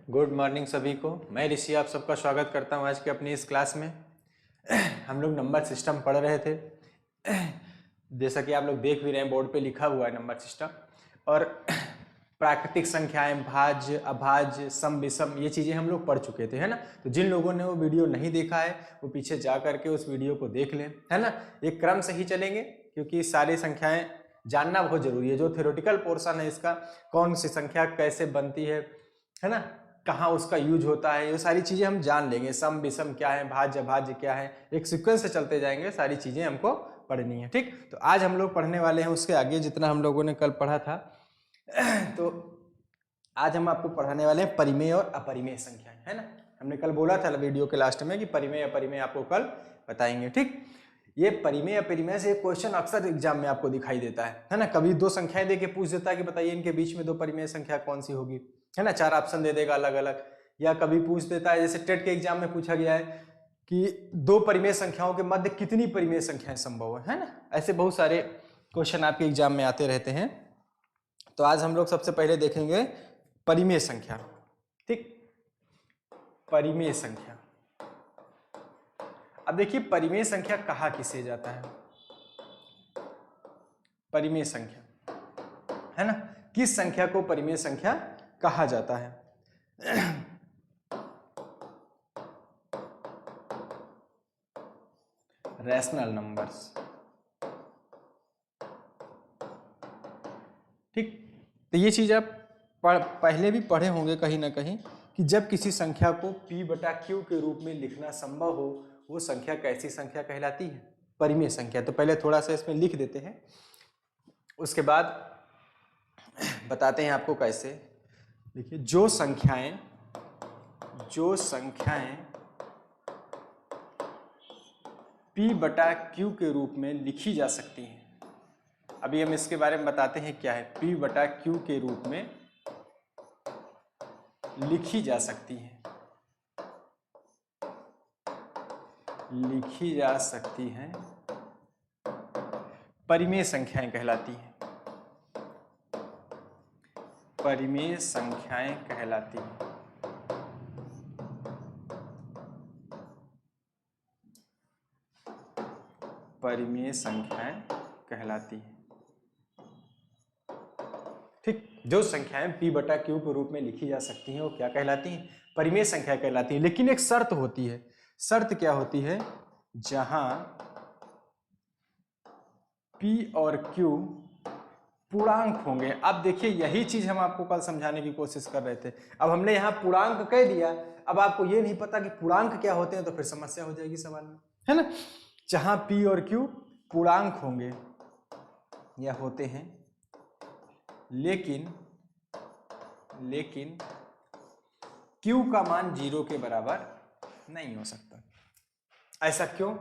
Good morning सभी को। मैं ऋषि आप सबका स्वागत करता हूं आज की अपनी इस क्लास में। हम लोग नंबर सिस्टम पढ़ रहे थे। जैसा कि आप लोग देख भी रहे हैं, बोर्ड पे लिखा हुआ है नंबर सिस्टम। और प्राकृतिक संख्याएं, भाज्य, अभाज्य, सम विषम, ये चीज़ें हम लोग पढ़ चुके थे, है ना। तो जिन लोगों ने वो वीडियो नहीं देखा है वो पीछे जा करके उस वीडियो को देख लें, है ना। एक क्रम से ही चलेंगे क्योंकि सारी संख्याएं जानना बहुत जरूरी है। जो थ्योरेटिकल पोर्शन है इसका, कौन सी संख्या कैसे बनती है ना, कहाँ उसका यूज होता है, ये सारी चीजें हम जान लेंगे। सम विषम क्या है, भाज्य अभाज्य क्या है, एक सीक्वेंस से चलते जाएंगे, सारी चीजें हमको पढ़नी है। ठीक, तो आज हम लोग पढ़ने वाले हैं उसके आगे जितना हम लोगों ने कल पढ़ा था। तो आज हम आपको पढ़ाने वाले हैं परिमेय और अपरिमेय संख्याएं, है ना। हमने कल बोला था वीडियो के लास्ट में कि परिमेय अपरिमेय आपको कल बताएंगे। ठीक, ये परिमेय अपरिमेय से क्वेश्चन अक्सर एग्जाम में आपको दिखाई देता है ना। कभी दो संख्याएं देके पूछ देता है कि बताइए इनके बीच में दो परिमेय संख्या कौन सी होगी, है ना। चार ऑप्शन दे देगा अलग अलग। या कभी पूछ देता है, जैसे टेट के एग्जाम में पूछा गया है कि दो परिमेय संख्याओं के मध्य कितनी परिमेय संख्याएं संभव है ना। ऐसे बहुत सारे क्वेश्चन आपके एग्जाम में आते रहते हैं। तो आज हम लोग सबसे पहले देखेंगे परिमेय संख्या। ठीक, परिमेय संख्या। अब देखिए परिमेय संख्या कहा किसे जाता है। परिमेय संख्या, है ना, किस संख्या को परिमेय संख्या कहा जाता है। Rational numbers. ठीक, तो ये चीज आप पहले भी पढ़े होंगे कहीं ना कहीं कि जब किसी संख्या को p बटा q के रूप में लिखना संभव हो, वो संख्या कैसी संख्या कहलाती है, परिमेय संख्या। तो पहले थोड़ा सा इसमें लिख देते हैं, उसके बाद बताते हैं आपको कैसे। देखिए, जो संख्याएं p बटा q के रूप में लिखी जा सकती हैं। अभी हम इसके बारे में बताते हैं क्या है। p बटा q के रूप में लिखी जा सकती हैं, परिमेय संख्याएं कहलाती हैं। परिमेय संख्याएं कहलाती हैं। परिमेय संख्याएं कहलाती हैं। ठीक, जो संख्याएं p बटा q के रूप में लिखी जा सकती हैं वो क्या कहलाती हैं, परिमेय संख्या कहलाती हैं। लेकिन एक शर्त होती है। शर्त क्या होती है, जहां p और q पूर्णांक होंगे। अब देखिए यही चीज हम आपको कल समझाने की कोशिश कर रहे थे। अब हमने यहाँ पूर्णांक कह दिया, अब आपको ये नहीं पता कि पूर्णांक क्या होते हैं, तो फिर समस्या हो जाएगी सवाल में, है ना। जहां p और q पूर्णांक होंगे या होते हैं, लेकिन q का मान 0 के बराबर नहीं हो सकता। ऐसा क्यों?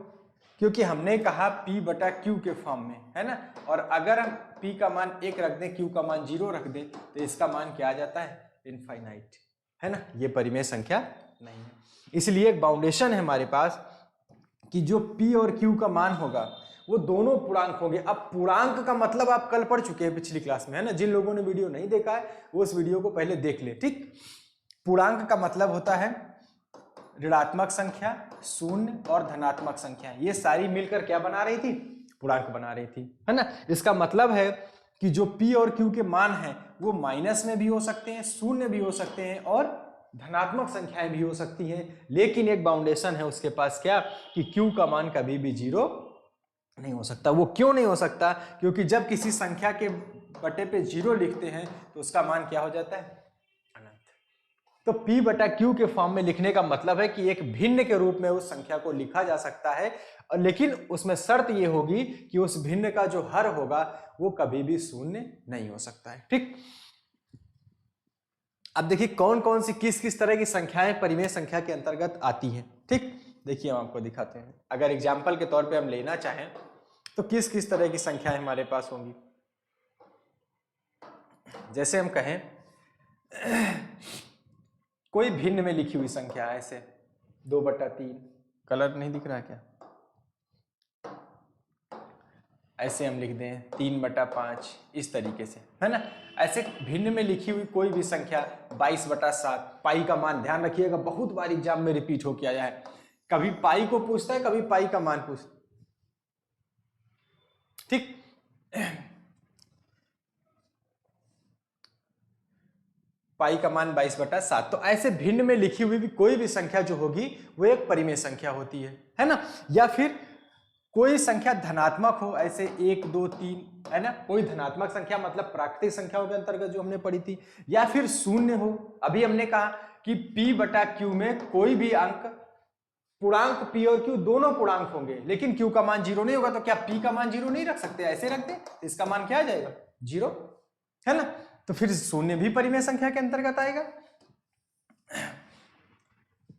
क्योंकि हमने कहा p बटा q के फॉर्म में, है ना। और अगर हम p का मान 1 रख दें, q का मान 0 रख दें, तो इसका मान क्या आ जाता है, इनफाइनाइट, है ना। ये परिमेय संख्या नहीं है। इसलिए एक बाउंडेशन है हमारे पास कि जो p और q का मान होगा वो दोनों पूर्णांक होंगे। अब पूर्णांक का मतलब आप कल पढ़ चुके हैं पिछली क्लास में, है ना। जिन लोगों ने वीडियो नहीं देखा है वो उस वीडियो को पहले देख ले। ठीक, पूर्णांक का मतलब होता है ऋणात्मक संख्या, शून्य और धनात्मक संख्या, ये सारी मिलकर क्या बना रही थी, पूर्णांक बना रही थी, है ना। इसका मतलब है कि जो p और q के मान हैं वो माइनस में भी हो सकते हैं, शून्य भी हो सकते हैं और धनात्मक संख्याएं भी हो सकती हैं। लेकिन एक बाउंडेशन है उसके पास, क्या, कि q का मान कभी भी 0 नहीं हो सकता। वो क्यों नहीं हो सकता, क्योंकि जब किसी संख्या के बटे पे 0 लिखते हैं तो उसका मान क्या हो जाता है, अनंत। तो p बटा q के फॉर्म में लिखने का मतलब है कि एक भिन्न के रूप में उस संख्या को लिखा जा सकता है, लेकिन उसमें शर्त ये होगी कि उस भिन्न का जो हर होगा वो कभी भी शून्य नहीं हो सकता है। ठीक, अब देखिए कौन कौन सी किस किस तरह की संख्याएं परिमेय संख्या के अंतर्गत आती हैं। ठीक, देखिए हम आपको दिखाते हैं। अगर एग्जाम्पल के तौर पे हम लेना चाहें तो किस किस तरह की संख्याएं हमारे पास होंगी। जैसे हम कहें कोई भिन्न में लिखी हुई संख्या है, ऐसे 2/3, कलर नहीं दिख रहा क्या, ऐसे हम लिख दें 3/5 इस तरीके से, है ना। ऐसे भिन्न में लिखी हुई कोई भी संख्या 22/7, पाई का मान ध्यान रखिएगा, बहुत बार एग्जाम में रिपीट होके आया है, कभी पाई को पूछता है, कभी पाई का मान पूछता है, ठीक। पाई का मान 22/7। तो ऐसे भिन्न में लिखी हुई भी कोई भी संख्या जो होगी वो एक परिमेय संख्या होती है ना। या फिर कोई संख्या धनात्मक हो, ऐसे 1 2 3, है ना, कोई धनात्मक संख्या मतलब प्राकृतिक संख्याओं के अंतर्गत जो हमने पढ़ी थी। या फिर शून्य हो, अभी हमने कहा कि p/q में कोई भी अंक, पूर्णांक p और q दोनों पूर्णांक होंगे, लेकिन q का मान 0 नहीं होगा, तो क्या p का मान 0 नहीं रख सकते, ऐसे रख दे, इसका मान क्या आ जाएगा 0, है ना। तो फिर शून्य भी परिमेय संख्या के अंतर्गत आएगा।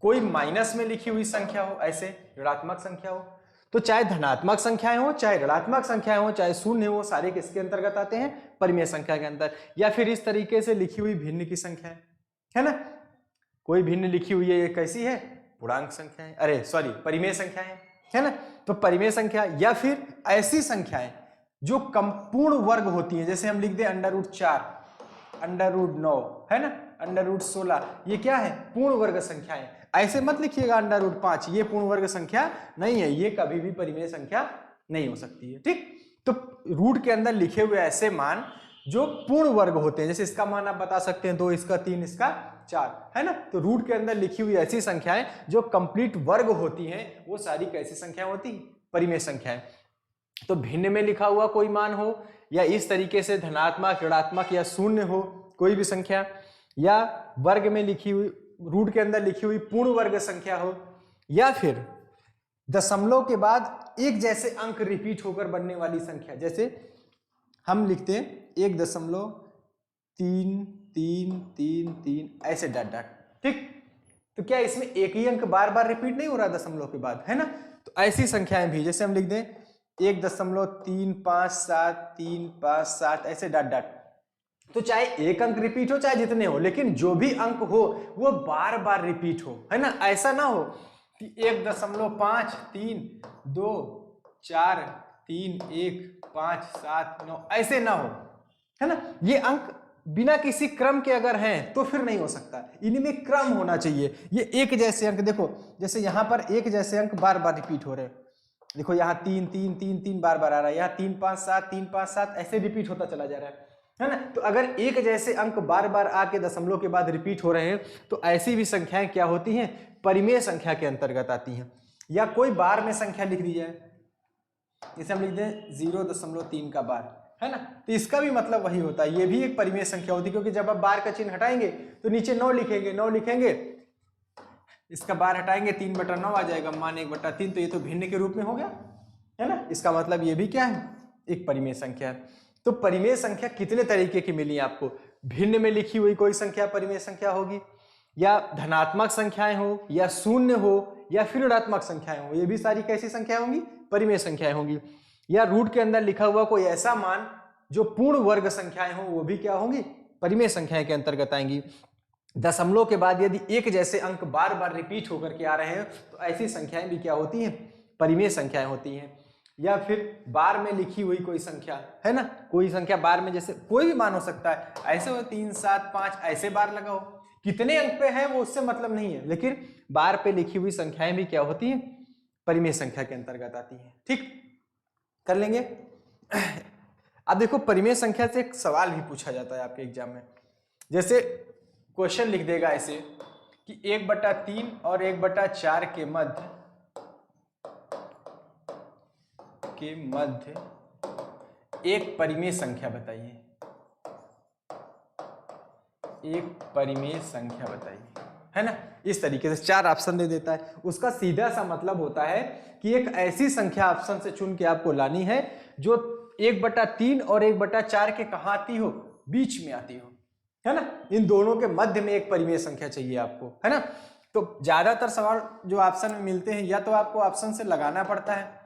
कोई माइनस में लिखी हुई संख्या हो, ऐसे ऋणात्मक संख्या हो, तो चाहे धनात्मक संख्याएं हो, चाहे ऋणात्मक संख्याएं हो, चाहे शून्य हो, सारे किसके अंतर्गत आते हैं, परिमेय संख्या के अंदर। या फिर इस तरीके से लिखी हुई भिन्न की संख्या है ना, कोई भिन्न लिखी हुई है, ये कैसी है, पूर्णांक संख्या है, अरे सॉरी परिमेय संख्या है ना। तो परिमेय संख्या या फिर ऐसी संख्याएं जो पूर्ण वर्ग होती हैं, जैसे हम लिख दे √4, √9, है ना, √16, ये क्या है, पूर्ण वर्ग संख्याएं। ऐसे मत लिखिएगा √5, ये पूर्ण वर्ग संख्या नहीं है, ये कभी भी परिमेय संख्या नहीं हो सकती है, ठीक। तो रूट के अंदर लिखे हुए ऐसे मान जो पूर्ण वर्ग होते हैं, जैसे इसका मान आप बता सकते हैं 2, इसका 3, इसका 4, है ना। तो रूट के अंदर लिखी हुई ऐसी संख्याएं जो कंप्लीट वर्ग होती हैं, वो सारी कैसी संख्याएं होती हैं, परिमेय संख्याएं। तो भिन्न में लिखा हुआ कोई मान हो, या इस तरीके से धनात्मक, ऋणात्मक या शून्य हो कोई भी संख्या, या वर्ग में लिखी हुई, रूट के अंदर लिखी हुई पूर्ण वर्ग संख्या हो, या फिर दशमलव के बाद एक जैसे अंक रिपीट होकर बनने वाली संख्या, जैसे हम लिखते हैं 1.33333 ऐसे डॉट डॉट, ठीक। तो क्या इसमें एक ही अंक बार बार रिपीट नहीं हो रहा दशमलव के बाद, है ना। तो ऐसी संख्याएं भी, जैसे हम लिख दें 1.357 ऐसे डॉट डॉट। तो चाहे एक अंक रिपीट हो, चाहे जितने हो, लेकिन जो भी अंक हो वो बार बार रिपीट हो, है ना। ऐसा ना हो कि 1.53241 ऐसे ना हो, है ना। ये अंक बिना किसी क्रम के अगर हैं तो फिर नहीं हो सकता, इनमें क्रम होना चाहिए। ये एक जैसे अंक, देखो जैसे यहाँ पर एक जैसे अंक बार बार रिपीट हो रहे हैं, देखो यहाँ 3 3 3 3 बार बार आ रहा है, यहाँ 3 5 7 3 5 7 ऐसे रिपीट होता चला जा रहा है ना। तो अगर एक जैसे अंक बार बार आके दशमलव के बाद रिपीट हो रहे हैं, तो ऐसी भी संख्याएं क्या होती हैं, परिमेय संख्या के अंतर्गत आती हैं। या कोई बार में संख्या लिख दी जाए, जैसे हम लिख दें 0.3 का बार, है ना, तो इसका भी मतलब वही होता है, ये भी एक परिमेय संख्या होती है, क्योंकि जब आप बार का चिन्ह हटाएंगे तो नीचे 9 लिखेंगे, 9 लिखेंगे, इसका बार हटाएंगे 3/9 आ जाएगा, मान 1/3, तो ये तो भिन्न के रूप में हो गया, है ना। इसका मतलब ये भी क्या है, एक परिमेय संख्या है। तो परिमेय संख्या कितने तरीके की मिली आपको, भिन्न में लिखी हुई कोई संख्या परिमेय संख्या होगी, या धनात्मक संख्याएं हो, या शून्य हो, या फिर ऋणात्मक संख्याएं हो, ये भी सारी कैसी संख्याएं होंगी, परिमेय संख्याएं होंगी। या रूट के अंदर लिखा हुआ कोई ऐसा मान जो पूर्ण वर्ग संख्याएं हो, वो भी क्या होंगी, परिमेय संख्याएं के अंतर्गत आएंगी। दशमलव के बाद यदि एक जैसे अंक बार बार रिपीट होकर के आ रहे हैं, तो ऐसी संख्याएं भी क्या होती हैं, परिमेय संख्याएं होती हैं। या फिर बार में लिखी हुई कोई संख्या, है ना, कोई संख्या बार में, जैसे कोई भी मान हो सकता है, ऐसे हो 3 7 5 ऐसे बार लगाओ, कितने अंक पे है वो उससे मतलब नहीं है, लेकिन बार पे लिखी हुई संख्याएं भी क्या होती हैं, परिमेय संख्या के अंतर्गत आती हैं, ठीक। कर लेंगे। अब देखो परिमेय संख्या से एक सवाल भी पूछा जाता है आपके एग्जाम में, जैसे क्वेश्चन लिख देगा ऐसे कि 1/3 और 1/4 के मध्य एक परिमेय संख्या बताइए, एक परिमेय संख्या बताइए, है ना। इस तरीके से 4 ऑप्शन दे देता है। उसका सीधा सा मतलब होता है कि एक ऐसी संख्या ऑप्शन से चुन के आपको लानी है जो 1/3 और 1/4 के कहाँ आती हो, बीच में आती हो, है ना। इन दोनों के मध्य में एक परिमेय संख्या चाहिए आपको, है ना। तो ज्यादातर सवाल जो ऑप्शन में मिलते हैं, या तो आपको ऑप्शन से लगाना पड़ता है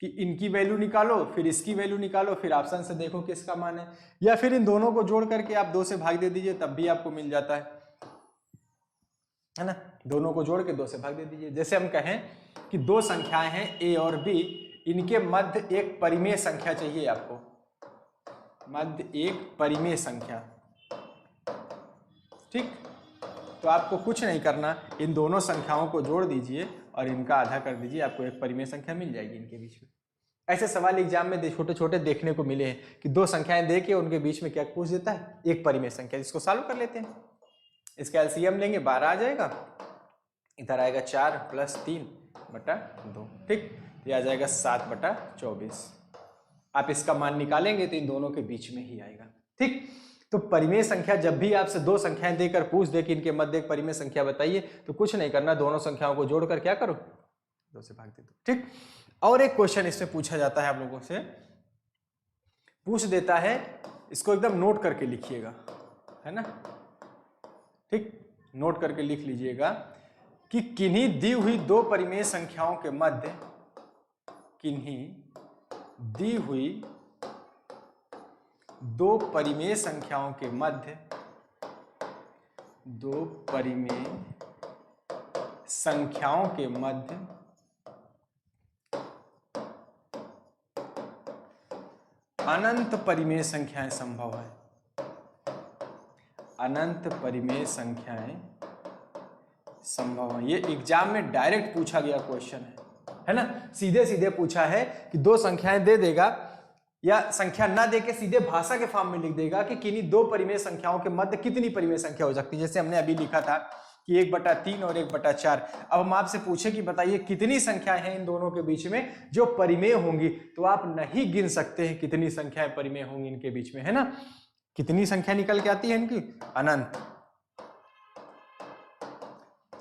कि इनकी वैल्यू निकालो, फिर इसकी वैल्यू निकालो, फिर ऑप्शन से देखो किसका मान है, या फिर इन दोनों को जोड़ करके आप 2 से भाग दे दीजिए, तब भी आपको मिल जाता है ना। दोनों को जोड़ के 2 से भाग दे दीजिए। जैसे हम कहें कि 2 संख्याएं हैं a और b, इनके मध्य एक परिमेय संख्या चाहिए आपको, मध्य एक परिमेय संख्या। ठीक, तो आपको कुछ नहीं करना, इन दोनों संख्याओं को जोड़ दीजिए और इनका आधा कर दीजिए, आपको एक परिमेय संख्या मिल जाएगी इनके बीच में। ऐसे सवाल एग्जाम में छोटे छोटे देखने को मिले हैं कि दो संख्याएं दे के उनके बीच में क्या पूछ देता है, एक परिमेय संख्या, जिसको सॉल्व कर लेते हैं। इसका एलसीएम लेंगे 12 आ जाएगा, इधर आएगा 4 + 3/2, ठीक, ये आ जाएगा 7/24। आप इसका मान निकालेंगे तो इन दोनों के बीच में ही आएगा। ठीक, तो परिमेय संख्या जब भी आपसे दो संख्याएं देकर पूछ दे कि इनके मध्य एक परिमेय संख्या बताइए, तो कुछ नहीं करना, दोनों संख्याओं को जोड़कर क्या करो, 2 से भाग दे दो। ठीक, और एक क्वेश्चन इसमें पूछा जाता है, आप लोगों से पूछ देता है, इसको एकदम नोट करके लिखिएगा, है ना। ठीक, नोट करके लिख लीजिएगा कि किन्हीं दी हुई दो परिमेय संख्याओं के मध्य, किन्हीं दी हुई दो परिमेय संख्याओं के मध्य, दो परिमेय संख्याओं के मध्य अनंत परिमेय संख्याएं संभव है। अनंत परिमेय संख्याएं संभव है, ये एग्जाम में डायरेक्ट पूछा गया क्वेश्चन है ना। सीधे सीधे पूछा है कि दो संख्याएं दे देगा या संख्या ना देके सीधे भाषा के फॉर्म में लिख देगा कि किन्हीं दो परिमेय संख्याओं के मध्य कितनी परिमेय संख्या हो सकती है। जैसे हमने अभी लिखा था कि 1/3 और 1/4। अब हम आपसे पूछे कि बताइए कितनी संख्याएं हैं इन दोनों के बीच में जो परिमेय होंगी, तो आप नहीं गिन सकते हैं कितनी संख्याएं परिमेय होंगी इनके बीच में, है ना। कितनी संख्या निकल के आती है इनकी, अनंत।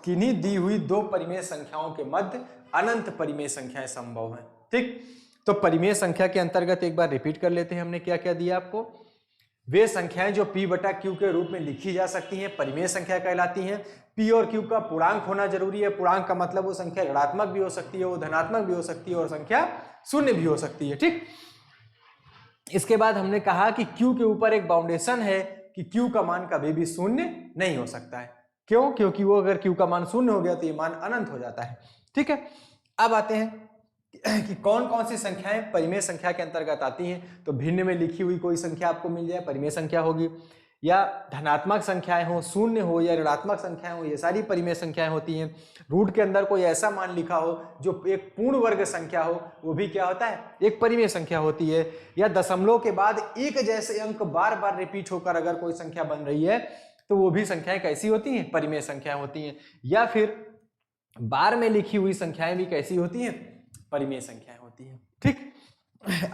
किन्हीं दी हुई दो परिमेय संख्याओं के मध्य अनंत परिमेय संख्याएं संभव हैं। ठीक, तो परिमेय संख्या के अंतर्गत एक बार रिपीट कर लेते हैं, हमने क्या क्या दिया आपको। वे संख्याएं जो p/q के रूप में लिखी जा सकती हैं परिमेय संख्या कहलाती हैं। p और q का पूर्णांक होना जरूरी है। पूर्णांक का मतलब वो संख्या ऋणात्मक भी हो सकती है, वो धनात्मक भी हो सकती है और संख्या शून्य भी हो सकती है। ठीक, इसके बाद हमने कहा कि q के ऊपर एक बाउंडेशन है कि q का मान कभी भी शून्य नहीं हो सकता है। क्यों? क्योंकि वो अगर q का मान शून्य हो गया तो ये मान अनंत हो जाता है। ठीक है, अब आते हैं कि कौन कौन सी संख्याएं परिमेय संख्या के अंतर्गत आती हैं। तो भिन्न में लिखी हुई कोई संख्या आपको मिल जाए परिमेय संख्या होगी, या धनात्मक संख्याएं हो, शून्य हो या ऋणात्मक संख्याएं हो, ये सारी परिमेय संख्याएं होती हैं। रूट के अंदर कोई ऐसा मान लिखा हो जो एक पूर्ण वर्ग संख्या हो, वो भी क्या होता है, एक परिमेय संख्या होती है। या दशमलव के बाद एक जैसे अंक बार बार रिपीट होकर अगर कोई संख्या बन रही है तो वो भी संख्याएं कैसी होती हैं, परिमेय संख्याएं होती हैं। या फिर बार में लिखी हुई संख्याएं भी कैसी होती हैं, परिमेय संख्याएं होती हैं। ठीक,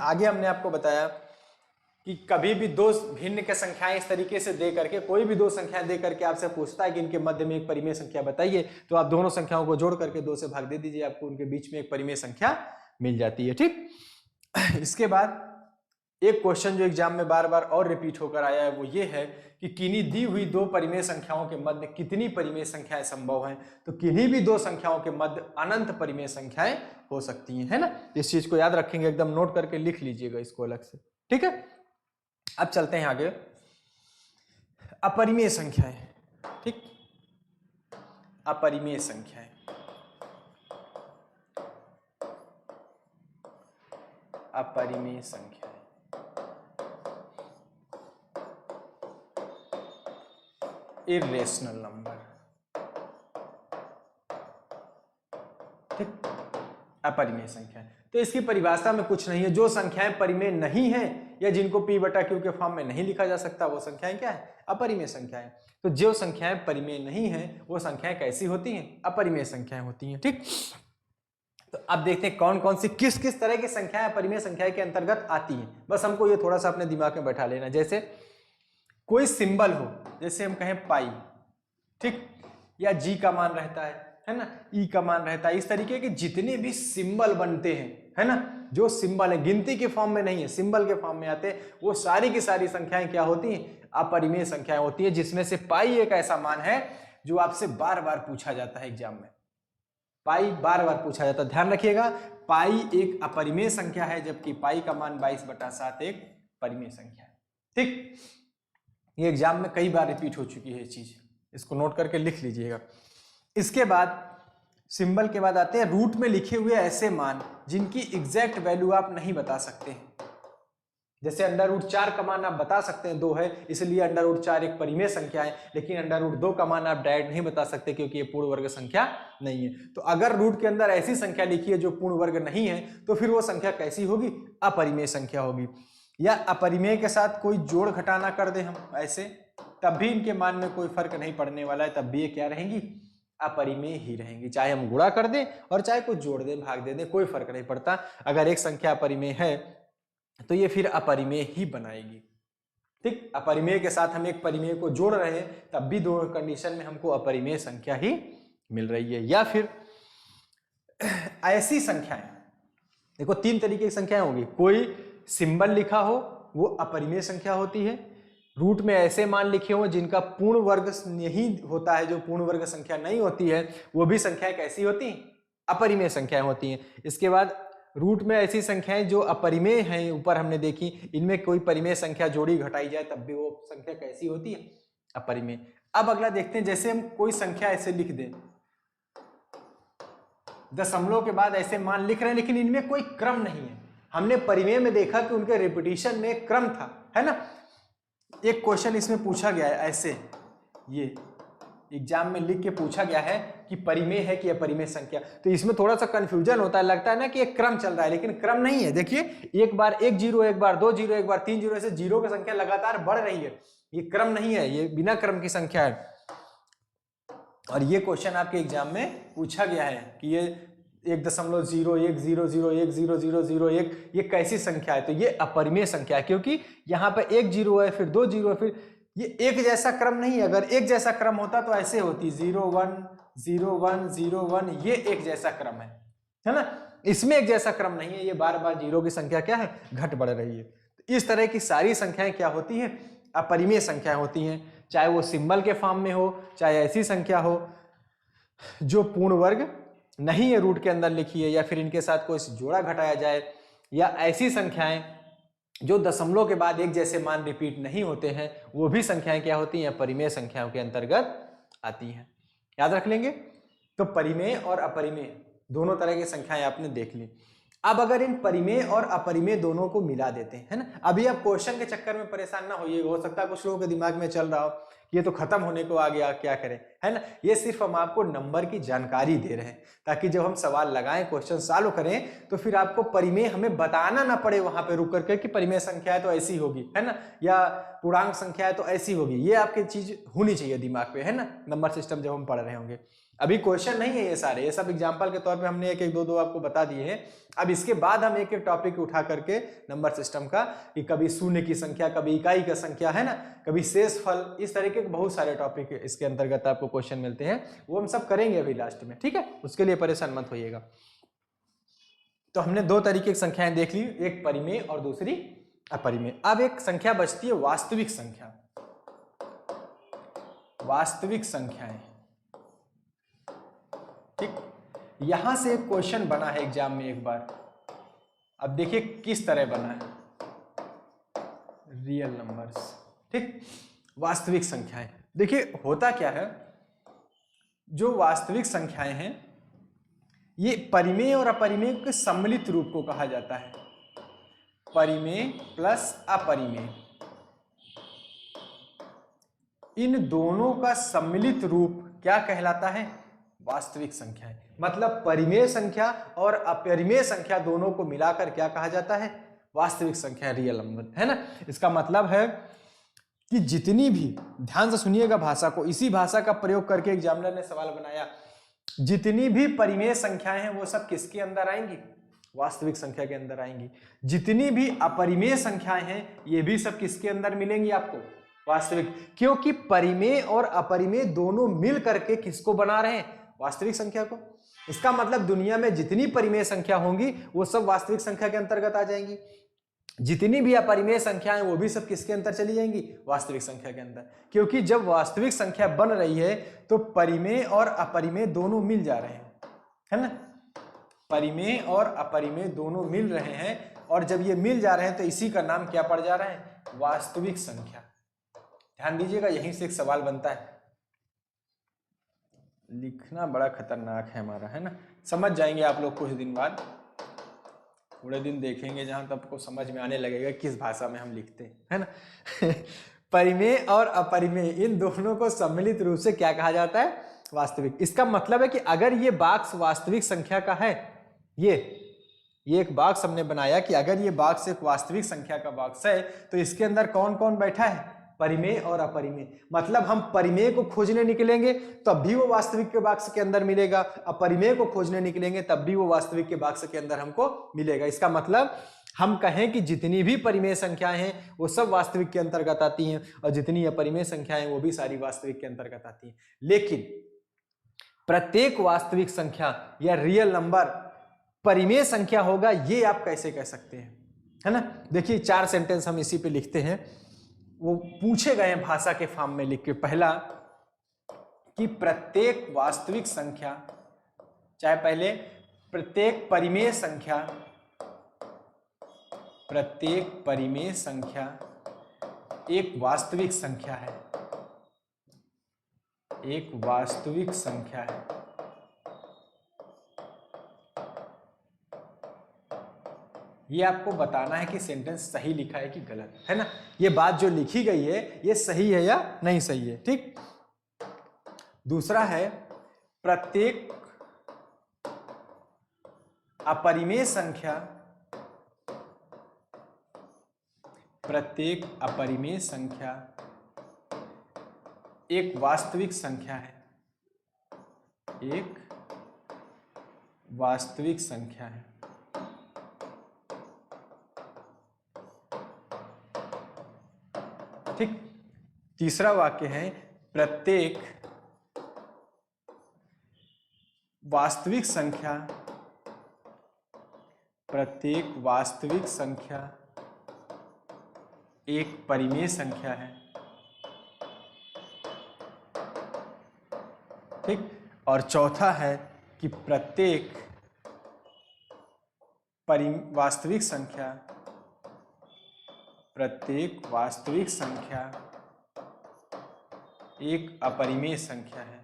आगे हमने आपको बताया कि कभी भी दो भिन्न के संख्याएं इस तरीके से दे करके, कोई भी दो संख्याएं दे करके आपसे पूछता है कि इनके मध्य में एक परिमेय संख्या बताइए, तो आप दोनों संख्याओं को जोड़ करके 2 से भाग दे दीजिए, आपको उनके बीच में एक परिमेय संख्या मिल जाती है। ठीक, इसके बाद एक क्वेश्चन जो एग्जाम में बार बार और रिपीट होकर आया है वो ये है कि किन्हीं दी हुई दो परिमेय संख्याओं के मध्य कितनी परिमेय संख्याएं संभव हैं। तो किन्हीं भी दो संख्याओं के मध्य अनंत परिमेय संख्याएं हो सकती हैं, है ना। इस चीज को याद रखेंगे, एकदम नोट करके लिख लीजिएगा इसको अलग से। ठीक है, अब चलते हैं आगे, अपरिमेय संख्याएं। ठीक, अपरिमेय संख्याएं, अपरिमेय संख्याएं, इर्रेशनल नंबर। ठीक, अपरिमेय संख्या। तो इसकी परिभाषा में कुछ नहीं है, जो संख्याएं परिमेय नहीं है या जिनको p/q के फॉर्म में नहीं लिखा जा सकता वो संख्याएं क्या है, अपरिमेय संख्याएं। तो जो संख्याएं परिमेय नहीं है वो संख्याएं कैसी होती हैं, अपरिमेय संख्याएं होती हैं। ठीक, तो अब देखते हैं कौन कौन सी किस किस तरह की संख्याएं अपरिमेय संख्या के अंतर्गत आती हैं। बस हमको ये थोड़ा सा अपने दिमाग में बैठा लेना। जैसे कोई सिंबल हो, जैसे हम कहें पाई, ठीक, या जी का मान रहता है ना, ई का मान रहता है। इस तरीके के जितने भी सिंबल बनते हैं, है ना, जो सिंबल है गिनती के फॉर्म में नहीं है, सिंबल के फॉर्म में आते हैं, वो सारी की सारी संख्याएं क्या होती हैं, अपरिमेय संख्याएं होती हैं। जिसमें से पाई एक ऐसा मान है जो आपसे बार बार पूछा जाता है एग्जाम में। पाई बार बार पूछा जाता है, ध्यान रखिएगा। पाई एक अपरिमेय संख्या है, जबकि पाई का मान 22/7 एक परिमेय संख्या है। ठीक, ये एग्जाम में कई बार रिपीट हो चुकी है ये चीज, इसको नोट करके लिख लीजिएगा। इसके बाद सिंबल के बाद आते हैं रूट में लिखे हुए ऐसे मान जिनकी एग्जैक्ट वैल्यू आप नहीं बता सकते हैं। जैसे अंडर रूट 4 का मान आप बता सकते हैं 2 है, इसलिए अंडर रूट 4 एक परिमेय संख्या है, लेकिन अंडर रूट 2 का मान आप डायरेक्ट नहीं बता सकते क्योंकि ये पूर्ण वर्ग संख्या नहीं है। तो अगर रूट के अंदर ऐसी संख्या लिखी है जो पूर्ण वर्ग नहीं है तो फिर वो संख्या कैसी होगी? अपरिमेय संख्या होगी। या अपरिमेय के साथ कोई जोड़ घटाना कर दे हम ऐसे, तब भी इनके मान में कोई फर्क नहीं पड़ने वाला है, तब भी ये क्या रहेंगी? अपरिमेय ही रहेंगी। चाहे हम गुणा कर दें और चाहे कुछ जोड़ दें, भाग दे दें, कोई फर्क नहीं पड़ता। अगर एक संख्या अपरिमेय है तो ये फिर अपरिमेय ही बनाएगी। ठीक, अपरिमेय के साथ हम एक परिमेय को जोड़ रहे हैं तब भी दोनों कंडीशन में हमको अपरिमेय संख्या ही मिल रही है। या फिर ऐसी संख्याएं, देखो 3 तरीके की संख्याएं होंगी। कोई सिंबल लिखा हो वो अपरिमेय संख्या होती है, रूट में ऐसे मान लिखे हो जिनका पूर्ण वर्ग नहीं होता है, जो पूर्ण वर्ग संख्या नहीं होती है, वो भी संख्याएं कैसी होती हैं? अपरिमेय संख्याएं होती हैं। इसके बाद रूट में ऐसी संख्याएं जो अपरिमेय हैं, ऊपर हमने देखी, इनमें कोई परिमेय संख्या जोड़ी घटाई जाए तब भी वो संख्या कैसी होती है? अपरिमेय। अब अगला देखते हैं, जैसे हम कोई संख्या ऐसे लिख दें, दशमलव के बाद ऐसे मान लिख रहे हैं लेकिन इनमें कोई क्रम नहीं है। हमने परिमेय में देखा कि उनके रिपीटिशन में एक क्रम था, है ना। एक क्वेश्चन इसमें पूछा गया है ऐसे, ये एग्जाम में लिख के पूछा गया है कि परिमेय है कि अपरिमेय संख्या, तो इसमें थोड़ा सा कंफ्यूजन होता है, लगता है ना कि एक क्रम चल रहा है, लेकिन क्रम नहीं है। देखिए एक बार 1 0, एक बार 2 0, एक बार 3 0, ऐसे जीरो की संख्या लगातार बढ़ रही है, ये क्रम नहीं है, ये बिना क्रम की संख्या है। और ये क्वेश्चन आपके एग्जाम में पूछा गया है कि ये 1.010100100001, ये कैसी संख्या है? तो ये अपरिमेय संख्या है, क्योंकि यहाँ पे 1 0 है, फिर 2 0 है, फिर ये एक जैसा क्रम नहीं है। अगर एक जैसा क्रम होता तो ऐसे होती 0 1 0 1 0 1, ये एक जैसा क्रम है ना। इसमें एक जैसा क्रम नहीं है, ये बार बार जीरो की संख्या क्या है? घट बढ़ रही है। तो इस तरह की सारी संख्याएं क्या होती हैं? अपरिमेय संख्याएं होती हैं, चाहे वो सिंबल के फॉर्म में हो, चाहे ऐसी संख्या हो जो पूर्ण वर्ग नहीं है, रूट के अंदर लिखी है, या फिर इनके साथ कोई जोड़ा घटाया जाए, या ऐसी संख्याएं जो दशमलव के बाद एक जैसे मान रिपीट नहीं होते हैं, वो भी संख्याएं क्या होती हैं? परिमेय संख्याओं के अंतर्गत आती हैं। याद रख लेंगे। तो परिमेय और अपरिमेय दोनों तरह की संख्याएं आपने देख ली। अब अगर इन परिमेय और अपरिमेय दोनों को मिला देते हैं, है ना। अभी आप क्वेश्चन के चक्कर में परेशान ना होइए, हो सकता है कुछ लोगों के दिमाग में चल रहा हो ये तो खत्म होने को आ गया, क्या करें, है ना। ये सिर्फ हम आपको नंबर की जानकारी दे रहे हैं, ताकि जब हम सवाल लगाएं, क्वेश्चन सॉल्व करें, तो फिर आपको परिमेय हमें बताना ना पड़े वहां पे रुक करके कि परिमेय संख्या है तो ऐसी होगी, है ना, या पूर्णांक संख्या है तो ऐसी होगी। ये आपकी चीज होनी चाहिए दिमाग पे, है ना, नंबर सिस्टम जब हम पढ़ रहे होंगे। अभी क्वेश्चन नहीं है ये सारे, ये सब एग्जाम्पल के तौर पे हमने एक एक दो दो आपको बता दिए हैं। अब इसके बाद हम एक एक टॉपिक उठा करके नंबर सिस्टम का, कि कभी शून्य की संख्या, कभी इकाई का संख्या, है ना, कभी शेष फल, इस तरीके के बहुत सारे टॉपिक इसके अंतर्गत आपको क्वेश्चन मिलते हैं, वो हम सब करेंगे अभी लास्ट में, ठीक है। उसके लिए परेशान मत होइएगा। तो हमने 2 तरीके की संख्याएं देख ली, एक परिमेय और दूसरी अपरिमेय। अब एक संख्या बचती है वास्तविक संख्या, वास्तविक संख्याएं, ठीक। यहां से एक क्वेश्चन बना है एग्जाम में एक बार, अब देखिए किस तरह बना है। रियल नंबर्स, ठीक, वास्तविक संख्याएं। देखिए होता क्या है, जो वास्तविक संख्याएं हैं ये परिमेय और अपरिमेय के सम्मिलित रूप को कहा जाता है, परिमेय प्लस अपरिमेय, इन दोनों का सम्मिलित रूप क्या कहलाता है? वास्तविक संख्याएं। मतलब परिमेय संख्या और अपरिमेय संख्या दोनों को मिलाकर क्या कहा जाता है? वास्तविक संख्या, रियल नंबर, है ना। इसका मतलब है कि जितनी भी, ध्यान से सुनिएगा भाषा को, इसी भाषा का प्रयोग करके एग्जामिनर ने सवाल बनाया, जितनी भी परिमेय संख्याएं हैं वो सब किसके अंदर आएंगी? वास्तविक संख्या के अंदर आएंगी। जितनी भी अपरिमेय संख्याएं हैं ये भी सब किसके अंदर मिलेंगी आपको? वास्तविक। क्योंकि परिमेय और अपरिमेय दोनों मिल करके किसको बना रहे हैं? वास्तविक संख्या को। इसका मतलब दुनिया में जितनी परिमेय संख्या होंगी वो सब वास्तविक संख्या के अंतर्गत आ जाएंगी, जितनी भी अपरिमेय संख्याएं वो भी सब किसके अंदर चली जाएंगी? वास्तविक संख्या के अंदर। क्योंकि जब वास्तविक संख्या बन रही है तो परिमेय और अपरिमेय दोनों मिल जा रहे हैं, है ना। परिमेय और अपरिमेय दोनों मिल रहे हैं, और जब ये मिल जा रहे हैं तो इसी का नाम क्या पड़ जा रहा है? वास्तविक संख्या। ध्यान दीजिएगा, यहीं से एक सवाल बनता है, लिखना बड़ा खतरनाक है हमारा, है ना। समझ जाएंगे आप लोग कुछ दिन बाद, थोड़े दिन देखेंगे जहाँ तब आपको समझ में आने लगेगा किस भाषा में हम लिखते हैं, है ना। परिमेय और अपरिमेय इन दोनों को सम्मिलित रूप से क्या कहा जाता है? वास्तविक। इसका मतलब है कि अगर ये बॉक्स वास्तविक संख्या का है, ये एक बॉक्स हमने बनाया कि अगर ये बॉक्स एक वास्तविक संख्या का बॉक्स है तो इसके अंदर कौन कौन बैठा है? परिमेय और अपरिमेय। मतलब हम परिमेय को खोजने निकलेंगे तब भी वो वास्तविक के बॉक्स के अंदर मिलेगा, अपरिमेय को खोजने निकलेंगे तब भी वो वास्तविक के बॉक्स के अंदर हमको मिलेगा। इसका मतलब हम कहें कि जितनी भी परिमेय संख्याएं हैं वो सब वास्तविक के अंतर्गत आती हैं और जितनी अपरिमेय संख्याएं वो भी सारी वास्तविक के अंतर्गत आती हैं। लेकिन प्रत्येक वास्तविक संख्या या रियल नंबर परिमेय संख्या होगा, ये आप कैसे कह सकते हैं, है ना। देखिए 4 सेंटेंस हम इसी पे लिखते हैं, वो पूछे गए हैं भाषा के फॉर्म में लिख के। पहला कि प्रत्येक वास्तविक संख्या, चाहे पहले प्रत्येक परिमेय संख्या, प्रत्येक परिमेय संख्या एक वास्तविक संख्या है, एक वास्तविक संख्या है। ये आपको बताना है कि सेंटेंस सही लिखा है कि गलत, है ना। ये बात जो लिखी गई है ये सही है या नहीं सही है, ठीक। दूसरा है प्रत्येक अपरिमेय संख्या, प्रत्येक अपरिमेय संख्या एक वास्तविक संख्या है, एक वास्तविक संख्या है। ठीक। तीसरा वाक्य है प्रत्येक वास्तविक संख्या, प्रत्येक वास्तविक संख्या एक परिमेय संख्या है, ठीक। और चौथा है कि प्रत्येक वास्तविक संख्या, प्रत्येक वास्तविक संख्या एक अपरिमेय संख्या है।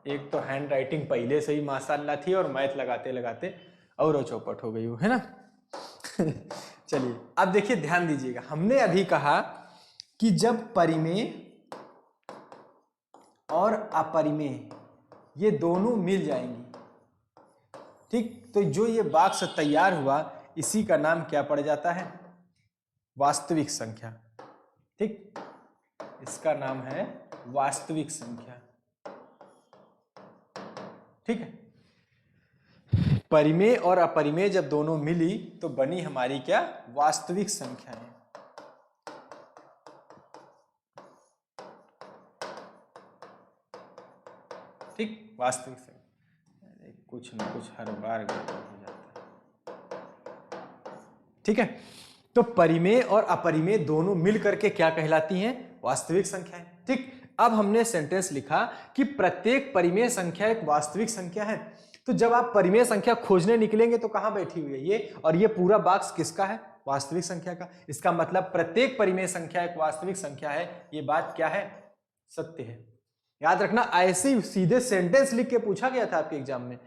एक तो हैंड राइटिंग पहले से ही माशाल्लाह थी और मैथ लगाते लगाते और चौपट हो गई हो, है ना। चलिए अब देखिए, ध्यान दीजिएगा, हमने अभी कहा कि जब परिमेय और अपरिमेय ये दोनों मिल जाएंगी, ठीक, तो जो ये बॉक्स तैयार हुआ इसी का नाम क्या पड़ जाता है? वास्तविक संख्या, ठीक। इसका नाम है वास्तविक संख्या, ठीक है। परिमेय और अपरिमेय जब दोनों मिली तो बनी हमारी क्या? वास्तविक संख्या है। ठीक, वास्तविक संख्या। कुछ न कुछ हर बार गड़बड़ हो जाता है, ठीक है। तो परिमेय और अपरिमेय दोनों मिल करके क्या कहलाती हैं? वास्तविक संख्याएं, ठीक। अब हमने सेंटेंस लिखा कि प्रत्येक परिमेय संख्या एक वास्तविक संख्या है। तो जब आप परिमेय संख्या खोजने निकलेंगे तो कहां बैठी हुई है ये, और ये पूरा बॉक्स किसका है? वास्तविक संख्या का। इसका मतलब प्रत्येक परिमेय संख्या एक वास्तविक संख्या है। ये बात क्या है? सत्य है। याद रखना, ऐसे ही सीधे सेंटेंस लिख के पूछा गया था आपके एग्जाम में।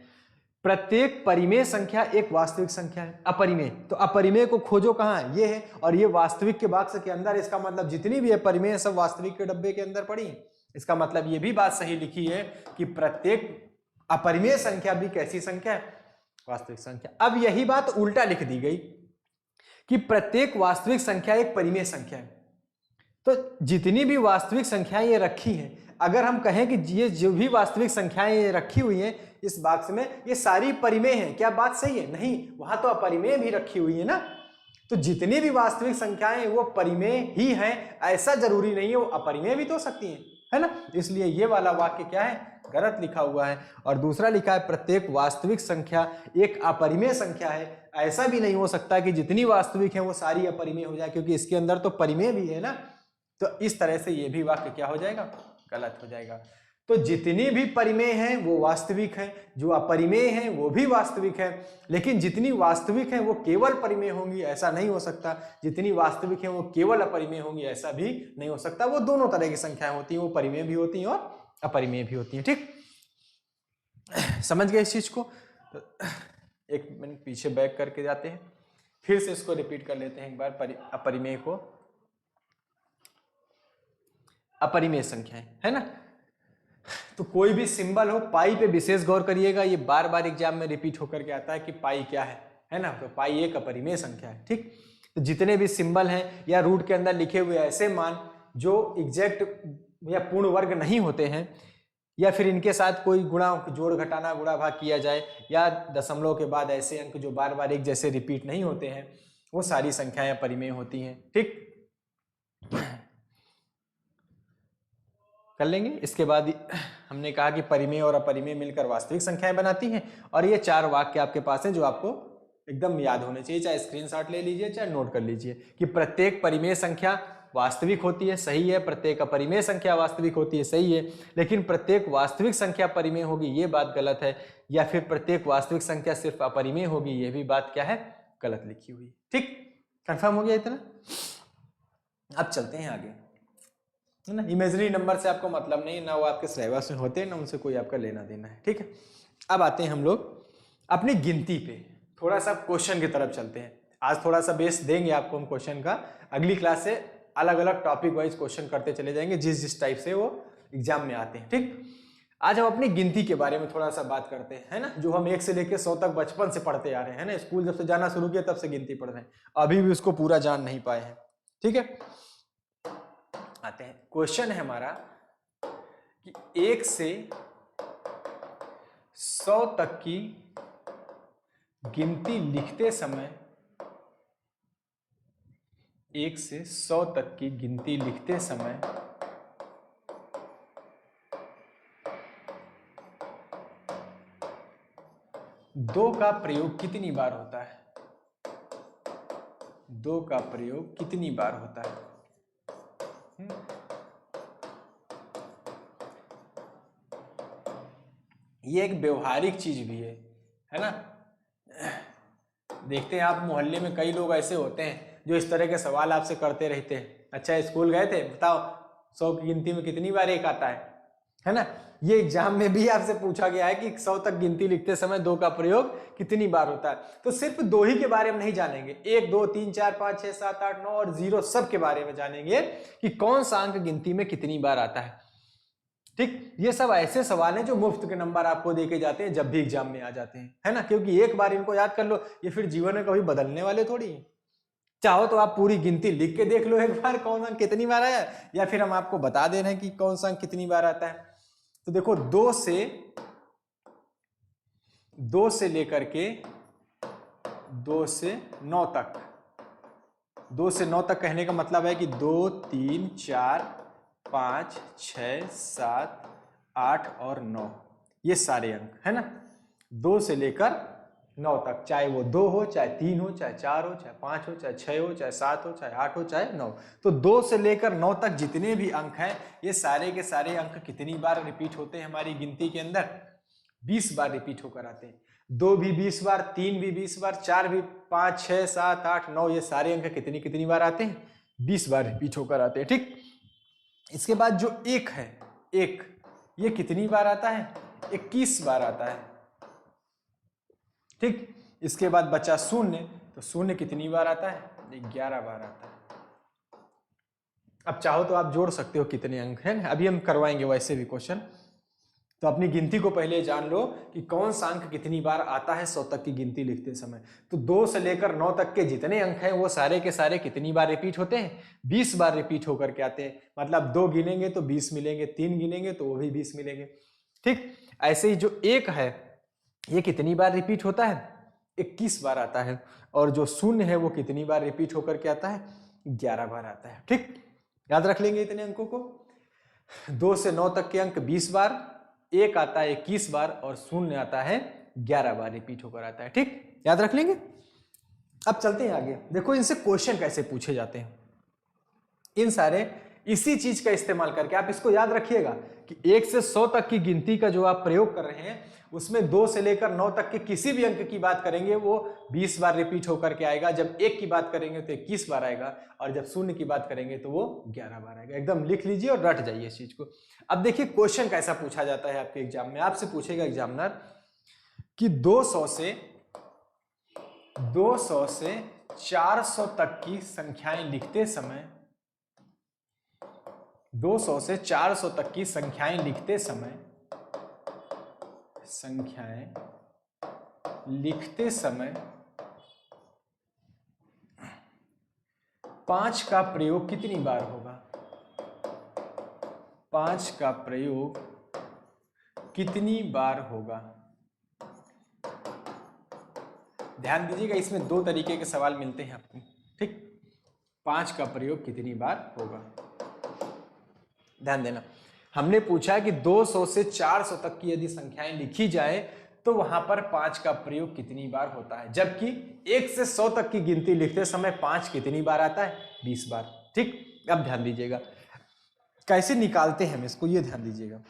प्रत्येक परिमेय संख्या एक वास्तविक संख्या है। अपरिमेय, तो अपरिमेय को खोजो कहां? ये है, और ये वास्तविक के बॉक्स के अंदर। इसका मतलब जितनी भी है परिमेय सब वास्तविक के डब्बे के अंदर पड़ी है। इसका मतलब ये भी बात सही लिखी है कि प्रत्येक अपरिमेय संख्या भी कैसी संख्या है? वास्तविक संख्या। अब यही बात उल्टा लिख दी गई कि प्रत्येक वास्तविक संख्या एक परिमेय संख्या है। तो जितनी भी वास्तविक संख्याएं ये रखी हैं, अगर हम कहें कि ये जो भी वास्तविक संख्याएं ये रखी हुई हैं इस बॉक्स में, ये सारी परिमेय हैं, क्या बात सही है? नहीं, वहां तो अपरिमेय भी रखी हुई है ना। तो जितनी भी वास्तविक संख्याएं वो परिमेय ही हैं, ऐसा जरूरी नहीं है वो अपरिमेय भी तो हो सकती हैं, है ना। इसलिए ये वाला वाक्य क्या है? गलत लिखा हुआ है। और दूसरा लिखा है प्रत्येक वास्तविक संख्या एक अपरिमेय संख्या है। ऐसा भी नहीं हो सकता कि जितनी वास्तविक है वो सारी अपरिमेय हो जाए, क्योंकि इसके अंदर तो परिमेय भी है ना। तो इस तरह से ये भी वाक्य क्या हो जाएगा? गलत हो जाएगा। तो जितनी भी परिमेय हैं वो वास्तविक हैं, जो अपरिमेय हैं वो भी वास्तविक हैं, लेकिन जितनी वास्तविक हैं वो केवल परिमेय होंगी ऐसा नहीं हो सकता, जितनी वास्तविक हैं वो केवल अपरिमेय होंगी ऐसा भी नहीं हो सकता। वो दोनों तरह की संख्याएं होती हैं, वो परिमेय भी होती हैं और अपरिमेय भी होती हैं। ठीक, समझ गए इस चीज को? तो एक मिनट पीछे बैक करके जाते हैं, फिर से इसको रिपीट कर लेते हैं एक बार। अपरिमेय को अपरिमेय संख्याएं है ना, तो कोई भी सिंबल हो, पाई पे विशेष गौर करिएगा, ये बार बार एग्जाम में रिपीट होकर के आता है कि पाई क्या है ना, तो पाई एक अपरिमेय संख्या है। ठीक, तो जितने भी सिंबल हैं या रूट के अंदर लिखे हुए ऐसे मान जो एग्जैक्ट या पूर्ण वर्ग नहीं होते हैं, या फिर इनके साथ कोई गुणा जोड़ घटाना गुणा भाग किया जाए, या दशमलव के बाद ऐसे अंक जो बार बार एक जैसे रिपीट नहीं होते हैं, वो सारी संख्याएं अपरिमेय होती हैं। ठीक, कर लेंगे। इसके बाद हमने कहा कि परिमेय और अपरिमेय मिलकर वास्तविक संख्याएं बनाती हैं, और ये 4 वाक्य आपके पास हैं जो आपको एकदम याद होने चाहिए, चाहे स्क्रीनशॉट ले लीजिए चाहे नोट कर लीजिए कि प्रत्येक परिमेय संख्या वास्तविक होती है, सही है, प्रत्येक अपरिमेय संख्या वास्तविक होती है, सही है, लेकिन प्रत्येक वास्तविक संख्या परिमेय होगी ये बात गलत है, या फिर प्रत्येक वास्तविक संख्या सिर्फ अपरिमेय होगी ये भी बात क्या है, गलत लिखी हुई। ठीक, कंफर्म हो गया इतना? अब चलते हैं आगे, है ना। इमेजिनरी नंबर से आपको मतलब नहीं, ना वो आपके सिलेबस में होते हैं, ना उनसे कोई आपका लेना देना है। ठीक है, अब आते हैं हम लोग अपनी गिनती पे, थोड़ा सा क्वेश्चन की तरफ चलते हैं। आज थोड़ा सा बेस देंगे आपको हम क्वेश्चन का, अगली क्लास से अलग अलग टॉपिक वाइज क्वेश्चन करते चले जाएंगे जिस जिस टाइप से वो एग्जाम में आते हैं। ठीक, आज हम अपनी गिनती के बारे में थोड़ा सा बात करते हैं, है ना, जो हम 1 से लेकर 100 तक बचपन से पढ़ते आ रहे हैं, है ना, स्कूल जब से जाना शुरू किया तब से गिनती पढ़ रहे हैं, अभी भी उसको पूरा जान नहीं पाए हैं। ठीक है, आते हैं। क्वेश्चन है हमारा कि 1 से 100 तक की गिनती लिखते समय, 1 से 100 तक की गिनती लिखते समय दो का प्रयोग कितनी बार होता है? 2 का प्रयोग कितनी बार होता है? ये एक व्यवहारिक चीज भी है ना। देखते हैं आप मोहल्ले में कई लोग ऐसे होते हैं जो इस तरह के सवाल आपसे करते रहते हैं। अच्छा, स्कूल गए थे, बताओ 100 की गिनती में कितनी बार 1 आता है ना। ये एग्जाम में भी आपसे पूछा गया है कि 100 तक गिनती लिखते समय 2 का प्रयोग कितनी बार होता है। तो सिर्फ 2 ही के बारे में नहीं जानेंगे, 1 2 3 4 5 6 7 8 9 और 0 सब के बारे में जानेंगे कि कौन सा अंक गिनती में कितनी बार आता है। ठीक, ये सब ऐसे सवाल हैं जो मुफ्त के नंबर आपको देके जाते हैं जब भी एग्जाम में आ जाते हैं, है ना, क्योंकि एक बार इनको याद कर लो, ये फिर जीवन में कभी बदलने वाले थोड़ी हैं। चाहो तो आप पूरी गिनती लिख के देख लो एक बार कौन अंक कितनी बार आया, या फिर हम आपको बता दे रहे हैं कि कौन सा अंक कितनी बार आता है। तो देखो 2 से लेकर के 2 से 9 तक, 2 से 9 तक कहने का मतलब है कि 2 3 4 5 6 7 8 और 9 ये सारे अंक, है ना। 2 से लेकर 9 तक, चाहे वो 2 हो, चाहे 3 हो, चाहे 4 हो, चाहे 5 हो, चाहे 6 हो, चाहे 7 हो, चाहे 8 हो, चाहे 9। तो 2 से लेकर 9 तक जितने भी अंक हैं, ये सारे के सारे अंक कितनी बार रिपीट होते हैं हमारी गिनती के अंदर? 20 बार रिपीट होकर आते हैं। 2 भी 20 बार, 3 भी 20 बार, 4 भी 5 6 7 8 9, ये सारे अंक कितनी बार आते हैं? 20 बार रिपीट होकर आते हैं। ठीक, इसके बाद जो 1 है, 1 ये कितनी बार आता है? 21 बार आता है। ठीक, इसके बाद बचा 0, तो 0 कितनी बार आता है? 11 बार आता है। अब चाहो तो आप जोड़ सकते हो कितने अंक हैं, अभी हम करवाएंगे वैसे भी क्वेश्चन। तो अपनी गिनती को पहले जान लो कि कौन सा अंक कितनी बार आता है 100 तक की गिनती लिखते समय। तो 2 से लेकर 9 तक के जितने अंक हैं वो सारे के सारे कितनी बार रिपीट होते हैं? 20 बार रिपीट होकर के आते हैं। मतलब 2 गिनेंगे तो 20 मिलेंगे, 3 गिनेंगे तो वो भी 20 मिलेंगे। ठीक, ऐसे ही जो 1 है ये कितनी बार रिपीट होता है? 21 बार आता है। और जो 0 है वो कितनी बार रिपीट होकर के आता है? 11 बार आता है। ठीक, याद रख लेंगे इतने अंकों को। 2 से 9 तक के अंक 20 बार, 1 आता है 21 बार और 0 आता है 11 बार रिपीट होकर आता है। ठीक, याद रख लेंगे। अब चलते हैं आगे, देखो इनसे क्वेश्चन कैसे पूछे जाते हैं। इन सारे इसी चीज का इस्तेमाल करके आप इसको याद रखिएगा कि 1 से 100 तक की गिनती का जो आप प्रयोग कर रहे हैं उसमें 2 से लेकर 9 तक के किसी भी अंक की बात करेंगे वो 20 बार रिपीट होकर के आएगा। जब 1 की बात करेंगे तो 21 बार आएगा और जब 0 की बात करेंगे तो वो 11 बार आएगा। एकदम लिख लीजिए और रट जाइए इस चीज को। अब देखिए क्वेश्चन कैसा पूछा जाता है आपके एग्जाम में। आपसे पूछेगा एग्जामिनर कि 200 से 400 तक की संख्याएं लिखते समय 200 से 400 तक की संख्याएं लिखते समय 5 का प्रयोग कितनी बार होगा? 5 का प्रयोग कितनी बार होगा? ध्यान दीजिएगा, इसमें 2 तरीके के सवाल मिलते हैं आपको। ठीक, 5 का प्रयोग कितनी बार होगा? ध्यान देना, हमने पूछा कि 200 से 400 तक की यदि संख्याएं लिखी जाए तो वहां पर 5 का प्रयोग कितनी बार होता है, जबकि 1 से 100 तक की गिनती लिखते समय 5 कितनी बार आता है? 20 बार। ठीक, अब ध्यान दीजिएगा कैसे निकालते हैं हम इसको, ये ध्यान दीजिएगा,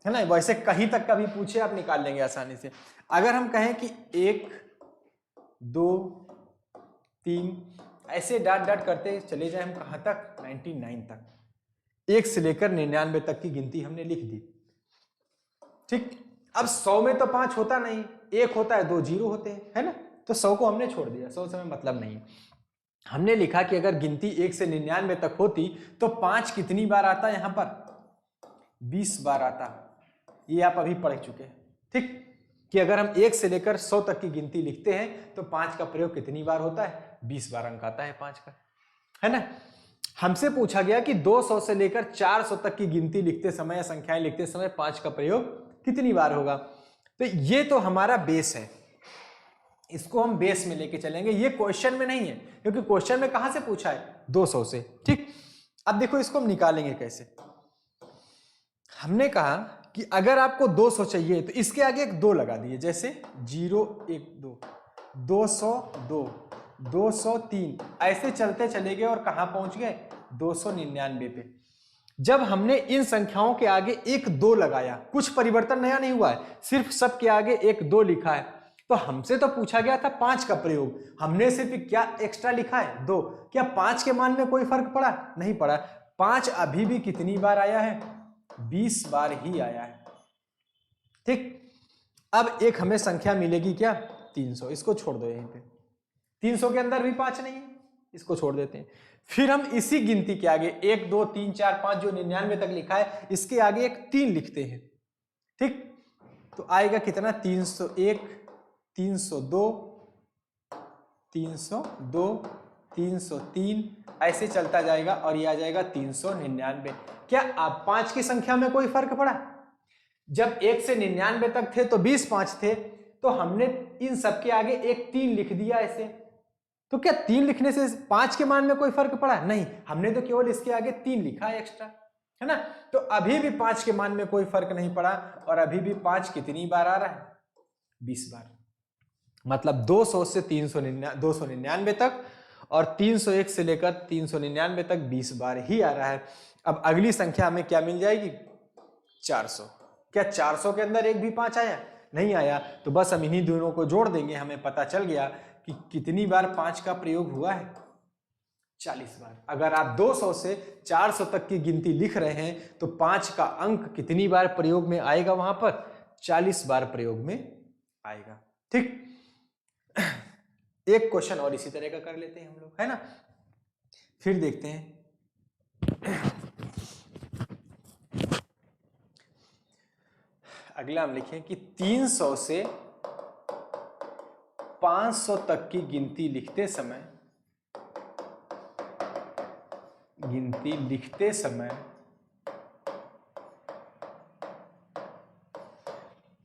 है ना। वैसे कहीं तक का भी पूछे आप निकाल लेंगे आसानी से। अगर हम कहें कि 1 2 3 ऐसे डाट डाट करते चले जाए हम कहां तक? 99 तक। 1 से लेकर 99 तक की गिनती हमने लिख दी। ठीक, अब 100 में तो 5 होता नहीं, 1 होता है, 2 जीरो होते हैं, है ना। तो 100 को हमने छोड़ दिया, 100 से हमें मतलब नहीं। हमने लिखा कि अगर गिनती 1 से 99 तक होती तो 5 कितनी बार आता? यहां पर 20 बार आता। ये आप अभी पढ़ चुके हैं। ठीक, कि अगर हम 1 से लेकर 100 तक की गिनती लिखते हैं तो 5 का प्रयोग कितनी बार होता है? 20 बार अंक आता है 5 का, है ना। हमसे पूछा गया कि 200 से लेकर 400 तक की गिनती लिखते समय या संख्याएं लिखते समय 5 का प्रयोग कितनी बार होगा। तो ये तो हमारा बेस है, इसको हम बेस में लेके चलेंगे। ये क्वेश्चन में नहीं है, क्योंकि क्वेश्चन में कहां से पूछा है? 200 से। ठीक, अब देखो इसको हम निकालेंगे कैसे। हमने कहा कि अगर आपको 200 चाहिए तो इसके आगे एक 2 लगा दिए, जैसे 0 1 2 202 203 ऐसे चलते चले गए और कहां पहुंच गए? 299 पे। जब हमने इन संख्याओं के आगे एक 2 लगाया, कुछ परिवर्तन नया नहीं हुआ है, सिर्फ सबके आगे एक 2 लिखा है, तो हमसे तो पूछा गया था 5 का प्रयोग, हमने सिर्फ क्या एक्स्ट्रा लिखा है? 2। क्या 5 के मान में कोई फर्क पड़ा? नहीं पड़ा। 5 अभी भी कितनी बार आया है? 20 बार ही आया है। ठीक, अब एक हमें संख्या मिलेगी क्या? 300। इसको छोड़ दो यहीं पे, 300 के अंदर भी 5 नहीं है, इसको छोड़ देते हैं। फिर हम इसी गिनती के आगे 1 2 3 4 5 जो 99 तक लिखा है इसके आगे एक 3 लिखते हैं। ठीक, तो आएगा कितना? 301 302 302 303 ऐसे चलता जाएगा और ये आ जाएगा 399। क्या आप 5 की संख्या में कोई फर्क पड़ा? जब 1 से 99 तक थे तो 20 5 थे, तो हमने इन सबके आगे एक 3 लिख दिया ऐसे। तो क्या 3 लिखने से 5 के मान में कोई फर्क पड़ा? नहीं, हमने तो केवल इसके आगे 3 लिखा है एक्स्ट्रा, है ना। तो अभी भी 5 के मान में कोई फर्क नहीं पड़ा और अभी भी 5 कितनी बार आ रहा है? 20 बार। मतलब 200 से 299 तक और 301 से लेकर 399 तक 20 बार ही आ रहा है। अब अगली संख्या हमें क्या मिल जाएगी? 400। क्या 400 के अंदर एक भी 5 आया? नहीं आया। तो बस हम इन्हीं दोनों को जोड़ देंगे, हमें पता चल गया कि कितनी बार 5 का प्रयोग हुआ है? 40 बार। अगर आप 200 से 400 तक की गिनती लिख रहे हैं तो 5 का अंक कितनी बार प्रयोग में आएगा? वहां पर 40 बार प्रयोग में आएगा। ठीक, एक क्वेश्चन और इसी तरह का कर लेते हैं हम लोग, है ना। फिर देखते हैं। अगला हम लिखें कि 300 से 500 तक की गिनती लिखते समय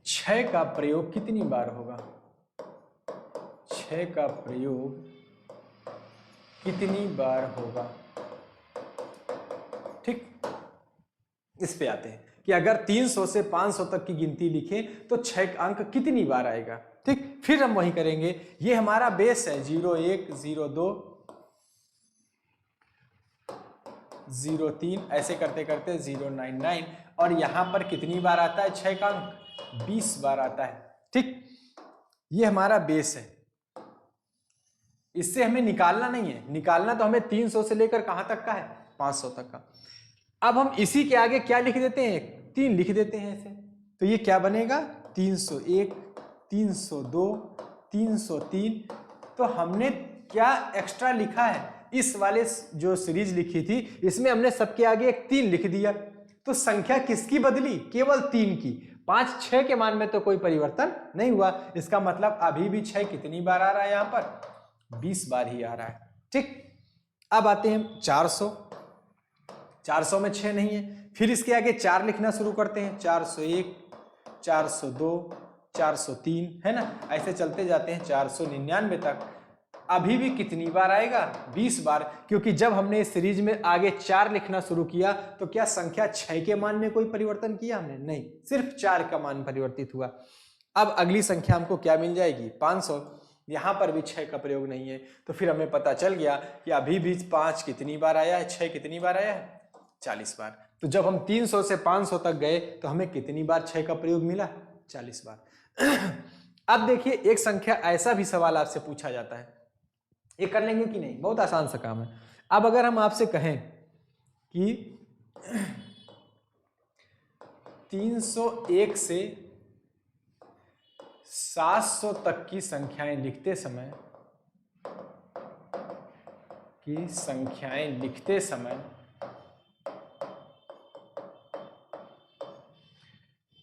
6 का प्रयोग कितनी बार होगा? 6 का प्रयोग कितनी बार होगा? ठीक, इस पे आते हैं कि अगर 300 से 500 तक की गिनती लिखें तो 6 अंक कितनी बार आएगा। ठीक, फिर हम वही करेंगे। ये हमारा बेस है 01 02 03, ऐसे करते करते 099, और यहाँ पर कितनी बार आता है 6 का अंक? 20 बार आता है। ठीक, ये हमारा बेस है। इससे हमें निकालना नहीं है, निकालना तो हमें 300 से लेकर कहां तक का है? 500 तक का। अब हम इसी के आगे क्या लिख देते हैं? 3 लिख देते हैं ऐसे, तो ये क्या बनेगा? 301, 302, 303। तो हमने क्या एक्स्ट्रा लिखा है? इस वाले जो सीरीज लिखी थी इसमें हमने सबके आगे एक 3 लिख दिया, तो संख्या किसकी बदली? केवल 3 की। 5, 6 के मान में तो कोई परिवर्तन नहीं हुआ। इसका मतलब अभी भी 6 कितनी बार आ रहा है? यहां पर 20 बार ही आ रहा है। ठीक, अब आते हैं 400। 400 में 6 नहीं है, फिर इसके आगे 4 लिखना शुरू करते हैं। 401, 402, 403, है ना, ऐसे चलते जाते हैं 499 तक। अभी भी कितनी बार आएगा? 20 बार, क्योंकि जब हमने इस सीरीज में आगे 4 लिखना शुरू किया तो क्या संख्या 6 के मान में कोई परिवर्तन किया हमने? नहीं, सिर्फ 4 का मान परिवर्तित हुआ। अब अगली संख्या हमको क्या मिल जाएगी? 500। यहां पर भी 6 का प्रयोग नहीं है, तो फिर हमें पता चल गया कि अभी भी 5 कितनी बार आया है? 6 कितनी बार आया है? 40 बार। तो जब हम 300 से 500 तक गए तो हमें कितनी बार 6 का प्रयोग मिला? 40 बार। अब देखिए, एक संख्या ऐसा भी सवाल आपसे पूछा जाता है, ये कर लेंगे कि नहीं? बहुत आसान सा काम है। अब अगर हम आपसे कहें कि 301 से 700 तक की संख्याएं लिखते समय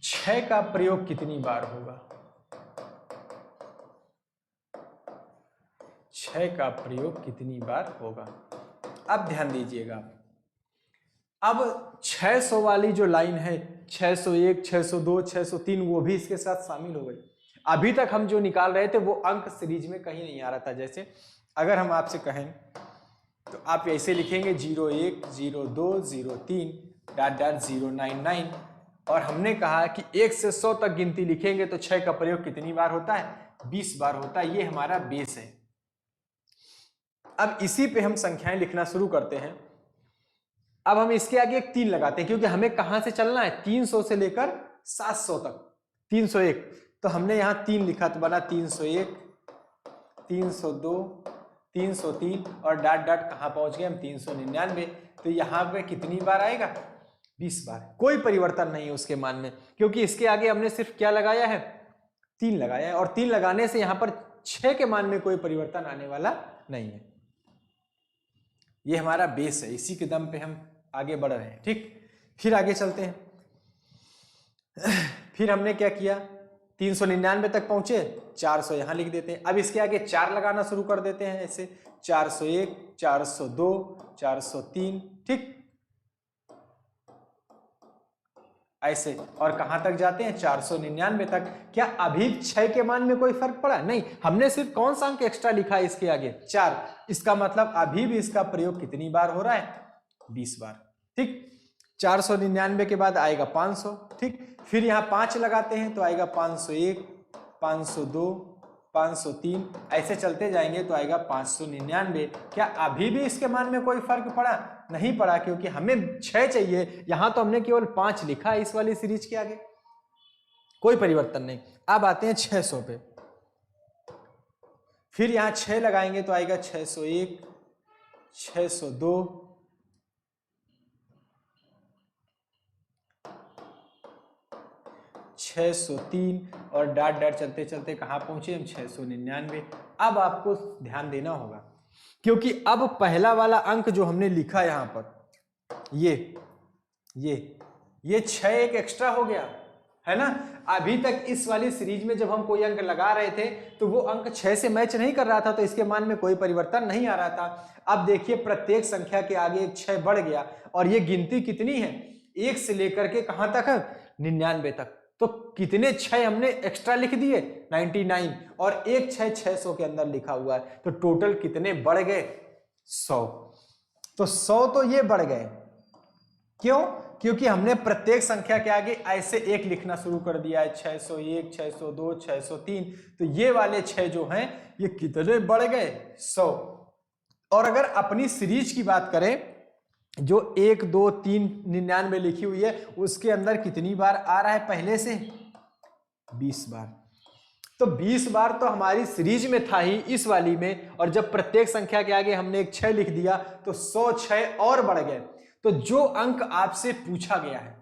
6 का प्रयोग कितनी बार होगा? 6 का प्रयोग कितनी बार होगा? अब ध्यान दीजिएगा, अब 600 वाली जो लाइन है, 601, 602, 603, वो भी इसके साथ शामिल हो गई। अभी तक हम जो निकाल रहे थे वो अंक सीरीज में कहीं नहीं आ रहा था। जैसे अगर हम आपसे कहें तो आप ऐसे लिखेंगे 01, 02, 03, डॉट 099, और हमने कहा कि 1 से 100 तक गिनती लिखेंगे तो 6 का प्रयोग कितनी बार होता है? 20 बार होता है। ये हमारा बेस है। अब इसी पे हम संख्याएं लिखना शुरू करते हैं। अब हम इसके आगे एक 3 लगाते हैं, क्योंकि हमें कहां से चलना है? 300 से लेकर 700 तक। 301, तो हमने यहां 3 लिखा तो बना 301, 302, 303, और डॉट डॉट कहां पहुंच गए हम? 399। तो यहां पे कितनी बार आएगा? 20 बार। कोई परिवर्तन नहीं है उसके मान में, क्योंकि इसके आगे हमने सिर्फ क्या लगाया है? 3 लगाया है, और 3 लगाने से यहां पर 6 के मान में कोई परिवर्तन आने वाला नहीं है। ये हमारा बेस है, इसी के दम पे हम आगे बढ़ रहे हैं। ठीक, फिर आगे चलते हैं। फिर हमने क्या किया? 399 तक पहुंचे, 400 यहां लिख देते हैं। अब इसके आगे 4 लगाना शुरू कर देते हैं ऐसे, 401, 402, 403, ठीक, ऐसे, और कहां तक जाते हैं? 499 तक। क्या अभी 6 के मान में कोई फर्क पड़ा? नहीं, हमने सिर्फ कौन सा अंक एक्स्ट्रा लिखा है इसके आगे? 4। इसका मतलब अभी भी इसका प्रयोग कितनी बार हो रहा है? 20 बार। ठीक, 499 के बाद आएगा 500। ठीक, फिर यहाँ 5 लगाते हैं तो आएगा 501, 502, 503, ऐसे चलते जाएंगे तो आएगा 599। क्या अभी भी इसके मान में कोई फर्क पड़ा? नहीं पड़ा, क्योंकि हमें 6 चाहिए। यहां तो हमने केवल 5 लिखा है इस वाली सीरीज के आगे, कोई परिवर्तन नहीं। अब आते हैं 600 पे। फिर यहां 6 लगाएंगे तो आएगा 601, 602, 603, और डॉट डॉट चलते चलते कहां पहुंचे हम? 699। अब आपको ध्यान देना होगा, क्योंकि अब पहला वाला अंक जो हमने लिखा यहां पर, ये 6 एक एक्स्ट्रा हो गया है ना। अभी तक इस वाली सीरीज में जब हम कोई अंक लगा रहे थे तो वो अंक 6 से मैच नहीं कर रहा था, तो इसके मान में कोई परिवर्तन नहीं आ रहा था। अब देखिए, प्रत्येक संख्या के आगे एक 6 बढ़ गया, और ये गिनती कितनी है? 1 से लेकर के कहां तक है? 99 तक। तो कितने 6 हमने एक्स्ट्रा लिख दिए? 99, और एक 6 600 के अंदर लिखा हुआ है, तो टोटल कितने बढ़ गए? 100। तो 100 तो ये बढ़ गए। क्यों? क्योंकि हमने प्रत्येक संख्या के आगे ऐसे 1 लिखना शुरू कर दिया है। 601, 602, 603, तो ये वाले 6 जो हैं ये कितने बढ़ गए? 100। और अगर अपनी सीरीज की बात करें जो 1 2 3 99 लिखी हुई है उसके अंदर कितनी बार आ रहा है पहले से? 20 बार। तो 20 बार तो हमारी सीरीज में था ही इस वाली में, और जब प्रत्येक संख्या के आगे हमने एक 6 लिख दिया तो 106 और बढ़ गए। तो जो अंक आपसे पूछा गया है,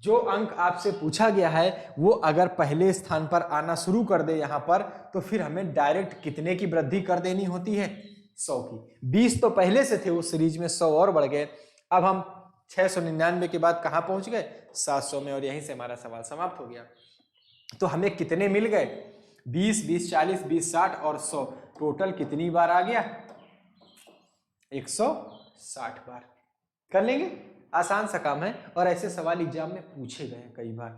जो अंक आपसे पूछा गया है वो अगर पहले स्थान पर आना शुरू कर दे यहां पर, तो फिर हमें डायरेक्ट कितने की वृद्धि कर देनी होती है? 100 की। 20 तो पहले से थे उस सीरीज में, 100 और बढ़ गए। अब हम 699 के बाद कहां पहुंच गए? 700 में, और यहीं से हमारा सवाल समाप्त हो गया। तो हमें कितने मिल गए? 20 20 40 20 60 और 100, टोटल कितनी बार आ गया? 160 बार। कर लेंगे, आसान सा काम है। और ऐसे सवाल एग्जाम में पूछे गए हैं कई बार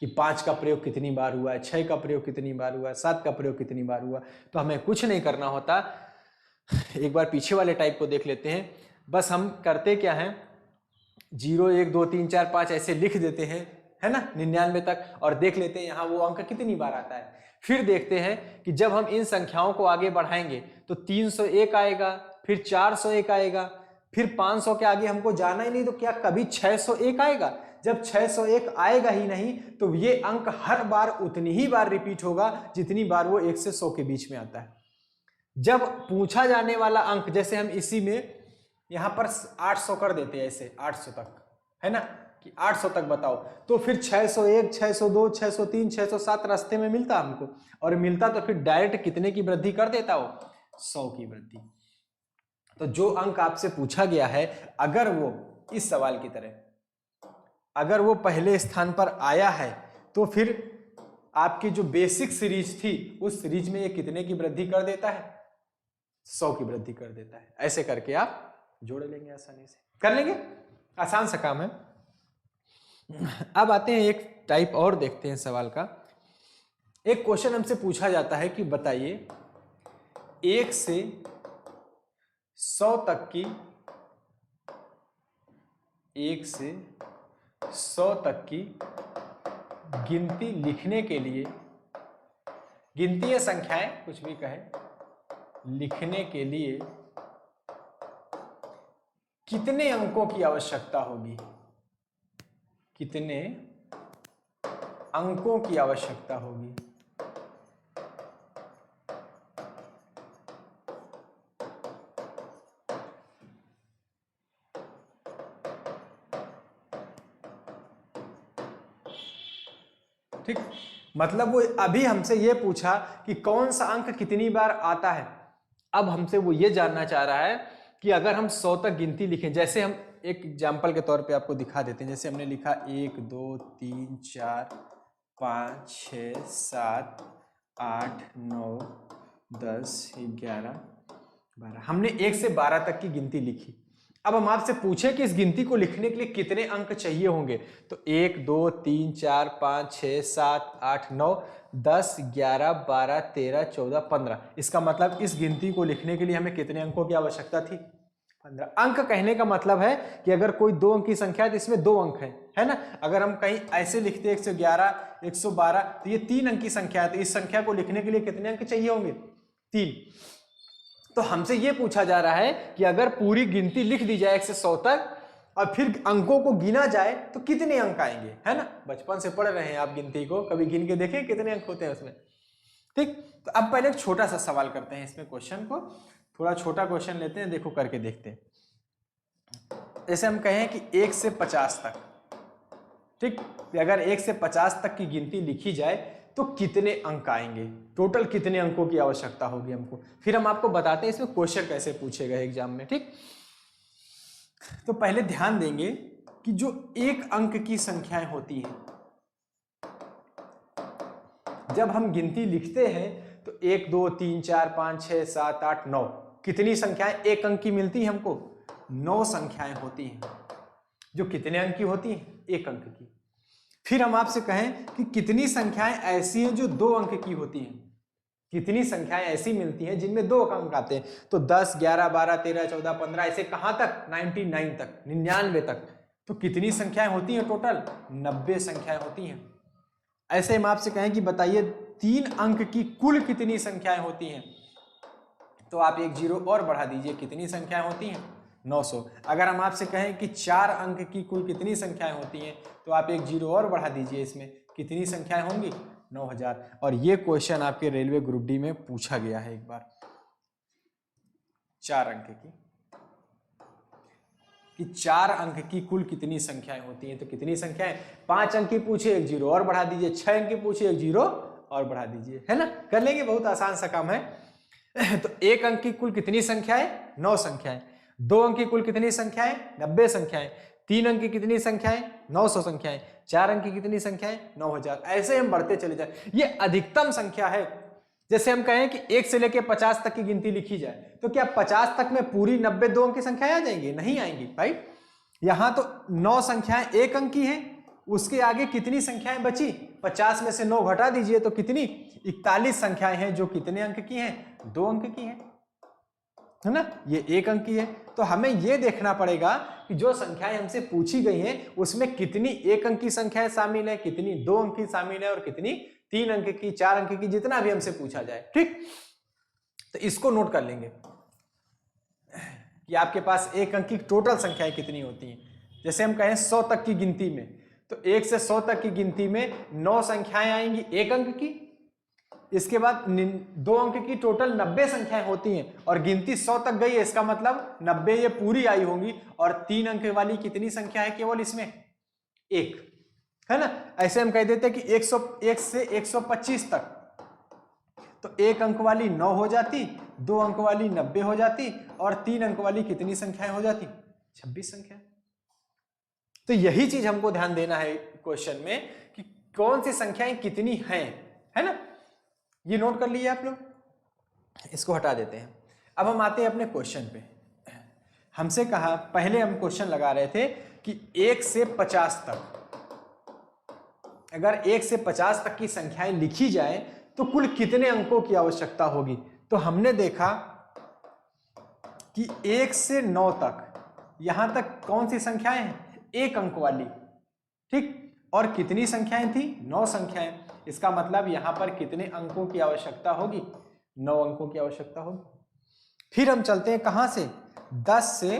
कि 5 का प्रयोग कितनी बार हुआ है, 6 का प्रयोग कितनी बार हुआ है, 7 का प्रयोग कितनी बार हुआ। तो हमें कुछ नहीं करना होता, एक बार पीछे वाले टाइप को देख लेते हैं। बस हम करते क्या हैं, 0 1 2 3 4 5 ऐसे लिख देते हैं, है ना, 99 तक, और देख लेते हैं यहाँ वो अंक कितनी बार आता है। फिर देखते हैं कि जब हम इन संख्याओं को आगे बढ़ाएंगे तो 301 आएगा, फिर 401 आएगा, फिर 500 के आगे हमको जाना ही नहीं, तो क्या कभी 601 आएगा? जब 601 आएगा ही नहीं तो ये अंक हर बार उतनी ही बार रिपीट होगा जितनी बार वो 1 से 100 के बीच में आता है। जब पूछा जाने वाला अंक, जैसे हम इसी में यहां पर 800 कर देते हैं, ऐसे 800 तक, है ना, कि 800 तक बताओ, तो फिर 601 602 603 607 रास्ते में मिलता हमको, और मिलता तो फिर डायरेक्ट कितने की वृद्धि कर देता हो? 100 की वृद्धि। तो जो अंक आपसे पूछा गया है, अगर वो इस सवाल की तरह अगर वो पहले स्थान पर आया है, तो फिर आपकी जो बेसिक सीरीज थी उस सीरीज में ये कितने की वृद्धि कर देता है? 100 की वृद्धि कर देता है। ऐसे करके आप जोड़ लेंगे, आसानी से कर लेंगे, आसान सा काम है। अब आते हैं एक टाइप और देखते हैं सवाल का। एक क्वेश्चन हमसे पूछा जाता है कि बताइए 1 से 100 तक की 1 से 100 तक की गिनती लिखने के लिए, गिनती या संख्याएं कुछ भी कहें, लिखने के लिए कितने अंकों की आवश्यकता होगी? कितने अंकों की आवश्यकता होगी? ठीक, मतलब वो अभी हमसे ये पूछा कि कौन सा अंक कितनी बार आता है। अब हमसे वो ये जानना चाह रहा है कि अगर हम 100 तक गिनती लिखें, जैसे हम एक एग्जाम्पल के तौर पे आपको दिखा देते हैं, जैसे हमने लिखा 1 2 3 4 5 6 7 8 9 10 11 12, हमने 1 से 12 तक की गिनती लिखी। अब हम आपसे पूछें कि इस गिनती को लिखने के लिए कितने अंक चाहिए होंगे, तो 1 2 3 4 5 6 7 8 9 10 11 12 13 14 15। इसका मतलब इस गिनती को लिखने के लिए हमें कितने अंकों की आवश्यकता थी? 15 अंक। कहने का मतलब है कि अगर कोई 2 अंक की संख्या है तो इसमें 2 अंक है ना। अगर हम कहीं ऐसे लिखते 111 112 तो ये 3 अंक की संख्या है, तो इस संख्या को लिखने के लिए कितने अंक चाहिए होंगे? 3। तो हमसे ये पूछा जा रहा है कि अगर पूरी गिनती लिख दी जाए 1 से 100 तक और फिर अंकों को गिना जाए तो कितने अंक आएंगे, है ना। बचपन से पढ़ रहे हैं आप गिनती को, कभी गिन के देखें कितने अंक होते हैं उसमें। ठीक, तो अब पहले एक छोटा सा सवाल करते हैं इसमें, क्वेश्चन को थोड़ा छोटा क्वेश्चन लेते हैं, देखो करके देखते हैं। जैसे हम कहें कि 1 से 50 तक, ठीक, अगर 1 से 50 तक की गिनती लिखी जाए तो कितने अंक आएंगे, टोटल कितने अंकों की आवश्यकता होगी हमको। फिर हम आपको बताते हैं इसमें क्वेश्चन कैसे पूछे गए एग्जाम में। ठीक, तो पहले ध्यान देंगे कि जो 1 अंक की संख्याएं होती हैं, जब हम गिनती लिखते हैं तो 1 2 3 4 5 6 7 8 9, कितनी संख्याएं 1 अंक की मिलती है हमको? 9 संख्याएं होती हैं जो कितने अंक की होती हैं? 1 अंक की। फिर हम आपसे कहें कि कितनी संख्याएं ऐसी हैं जो 2 अंक की होती हैं, कितनी संख्याएं ऐसी मिलती हैं जिनमें 2 अंक आते हैं? तो 10 11 12 13 14 15 ऐसे कहां तक? 99 तक, 99 तक। तो कितनी संख्याएं होती हैं टोटल? 90 संख्याएं होती हैं। ऐसे हम आपसे कहें कि बताइए 3 अंक की कुल कितनी संख्याएं होती हैं, तो आप एक 0 और बढ़ा दीजिए, कितनी संख्याएं होती हैं? 900। अगर हम आपसे कहें कि 4 अंक की कुल कितनी संख्याएं होती हैं तो आप एक जीरो और बढ़ा दीजिए, इसमें कितनी संख्याएं होंगी? 9000। और ये क्वेश्चन आपके रेलवे ग्रुप डी में पूछा गया है एक बार, 4 अंक की, कि 4 अंक की कुल कितनी संख्याएं होती हैं। तो कितनी संख्याएं? 5 अंक की पूछे एक जीरो और बढ़ा दीजिए, 6 अंक की पूछे एक जीरो और बढ़ा दीजिए, है ना, कर लेंगे, बहुत आसान सा काम है। तो 1 अंक की कुल कितनी संख्याएं? 9 संख्याएं। 2 अंक की कुल कितनी संख्याएं? 90 संख्याएं। 3 अंक की कितनी संख्याएं? 900 संख्याएं। 4 अंक की कितनी संख्याएं? 9000। ऐसे हम बढ़ते चले जाए, ये अधिकतम संख्या है। जैसे हम कहें कि 1 से लेकर 50 तक की गिनती लिखी जाए, तो क्या 50 तक में पूरी 90 2 अंक की संख्याएं आ जाएंगी? नहीं आएंगी भाई। यहां तो 9 संख्याएं 1 अंक की हैं, उसके आगे कितनी संख्याएं बची? 50 में से 9 घटा दीजिए तो कितनी? 41 संख्याएं हैं जो कितने अंक की हैं? 2 अंक की हैं, है ना, ये 1 अंक की है। तो हमें ये देखना पड़ेगा कि जो संख्याएं हमसे पूछी गई हैं उसमें कितनी 1 अंक की संख्याएं शामिल है, कितनी 2 अंक की शामिल है और कितनी 3 अंक की, 4 अंक की, जितना भी हमसे पूछा जाए। ठीक, तो इसको नोट कर लेंगे कि आपके पास 1 अंक की टोटल संख्याएं कितनी होती हैं। जैसे हम कहें 100 तक की गिनती में, तो 1 से 100 तक की गिनती में 9 संख्याएं आएंगी 1 अंक की। इसके बाद 2 अंक की टोटल 90 संख्याएं होती हैं और गिनती 100 तक गई है, इसका मतलब 90 ये पूरी आई होंगी। और 3 अंक वाली कितनी संख्या है केवल इसमें? 1, है ना। ऐसे हम कह देते हैं कि 101 से 125 तक, तो 1 अंक वाली 9 हो जाती, 2 अंक वाली 90 हो जाती और 3 अंक वाली कितनी संख्याएं हो जाती? 26 संख्या। तो यही चीज हमको ध्यान देना है क्वेश्चन में कि कौन सी संख्याएं कितनी हैं, है ना। ये नोट कर लिए आप लोग, इसको हटा देते हैं। अब हम आते हैं अपने क्वेश्चन पे। हमसे कहा, पहले हम क्वेश्चन लगा रहे थे कि 1 से 50 तक, अगर 1 से 50 तक की संख्याएं लिखी जाए तो कुल कितने अंकों की आवश्यकता होगी। तो हमने देखा कि 1 से 9 तक, यहां तक कौन सी संख्याएं हैं? 1 अंक वाली, ठीक। और कितनी संख्याएं थी? 9 संख्याएं। इसका मतलब यहां पर कितने अंकों की आवश्यकता होगी? 9 अंकों की आवश्यकता होगी। फिर हम चलते हैं कहां से? 10 से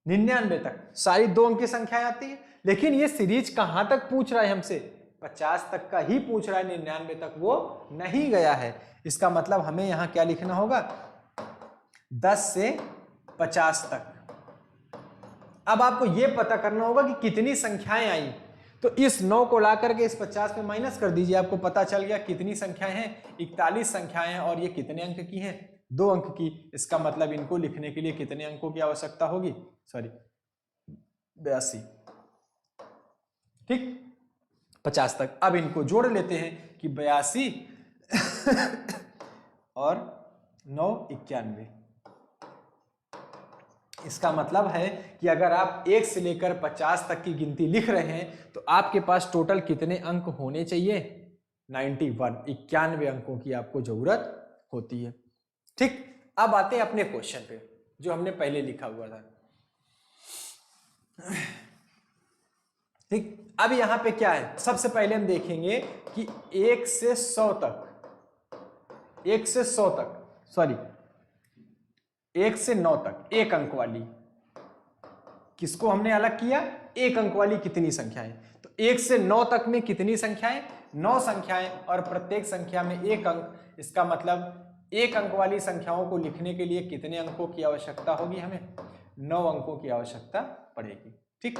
99 तक सारी 2 अंक की संख्याएं आती है। लेकिन ये सीरीज कहां तक पूछ रहा है हमसे? 50 तक का ही पूछ रहा है, 99 तक वो नहीं गया है। इसका मतलब हमें यहां क्या लिखना होगा? 10 से 50 तक। अब आपको यह पता करना होगा कि कितनी संख्याएं आई। तो इस 9 को ला करके इस 50 में माइनस कर दीजिए, आपको पता चल गया कितनी संख्याएं हैं? 41 संख्याएं हैं। और ये कितने अंक की हैं? 2 अंक की। इसका मतलब इनको लिखने के लिए कितने अंकों की आवश्यकता होगी? सॉरी, 82, ठीक, 50 तक। अब इनको जोड़ लेते हैं कि 82 और 9 91। इसका मतलब है कि अगर आप 1 से लेकर 50 तक की गिनती लिख रहे हैं तो आपके पास टोटल कितने अंक होने चाहिए? 91, 91 अंकों की आपको जरूरत होती है। ठीक, अब आते हैं अपने क्वेश्चन पे जो हमने पहले लिखा हुआ था। ठीक, अब यहां पे क्या है? सबसे पहले हम देखेंगे कि 1 से 100 तक, 1 से 100 तक, सॉरी 1 से 9 तक 1 अंक वाली, किसको हमने अलग किया? 1 अंक वाली कितनी संख्याएं? तो 1 से 9 तक में कितनी संख्याएं? 9 संख्याएं। और प्रत्येक संख्या में 1 अंक। इसका मतलब 1 अंक वाली संख्याओं को लिखने के लिए कितने अंकों की आवश्यकता होगी? हमें 9 अंकों की आवश्यकता पड़ेगी। ठीक,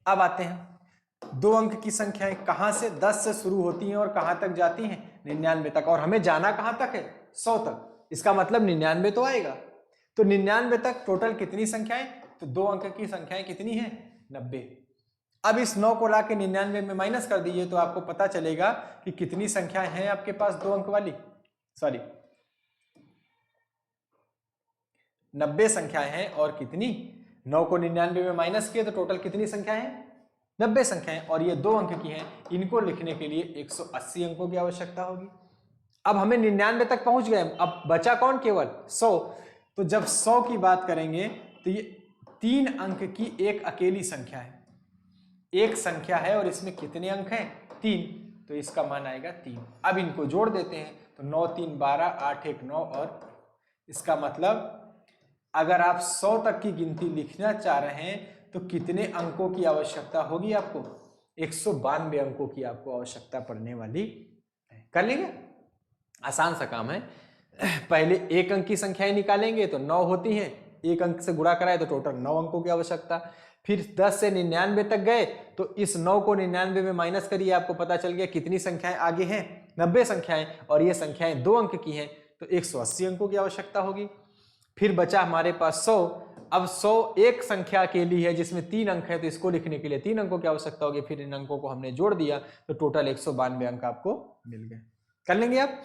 अब आते हैं 2 अंक की संख्याएं कहां से? 10 से शुरू होती हैं और कहां तक जाती हैं? 99 तक। और हमें जाना कहां तक है? 100 तक। इसका मतलब 99 तो आएगा। तो 99 तक टोटल कितनी संख्याएं? तो 2 अंक की संख्याएं कितनी हैं? 90। अब इस 9 को लाके 99 में माइनस कर दीजिए तो आपको पता चलेगा कि कितनी संख्याएं हैं आपके पास 2 अंक वाली। सॉरी, 90 संख्याएं हैं। और कितनी? 9 को 99 में माइनस किए तो टोटल कितनी संख्याएं हैं? 90 संख्याएं। और ये 2 अंक की हैं। इनको लिखने के लिए 180 अंकों की आवश्यकता होगी। अब हमें 99 तक पहुंच गए, अब बचा कौन? केवल 100। तो जब 100 की बात करेंगे तो ये 3 अंक की एक अकेली संख्या है। एक संख्या है और इसमें कितने अंक हैं? 3। तो इसका मान आएगा 3। अब इनको जोड़ देते हैं तो 9 3 12, 8 1 9। और इसका मतलब अगर आप 100 तक की गिनती लिखना चाह रहे हैं तो कितने अंकों की आवश्यकता होगी आपको? 192 अंकों की आपको आवश्यकता पड़ने वाली है। कर लेंगे, आसान सा काम है। पहले एक अंक की संख्याएं निकालेंगे तो 9 होती हैं, एक अंक से गुणा कराए तो टोटल 9 अंकों की आवश्यकता। फिर 10 से 99 तक गए तो इस 9 को 99 में माइनस करिए, आपको पता चल गया कितनी संख्याएं आगे हैं, 90 संख्याएं, और ये संख्याएं 2 अंक की हैं तो 180 अंकों की आवश्यकता होगी। फिर बचा हमारे पास 100। अब 100 एक संख्या के लिए है जिसमें 3 अंक है तो इसको लिखने के लिए 3 अंकों की आवश्यकता होगी। फिर इन अंकों को हमने जोड़ दिया तो टोटल 192 अंक आपको मिल गए। कर लेंगे आप।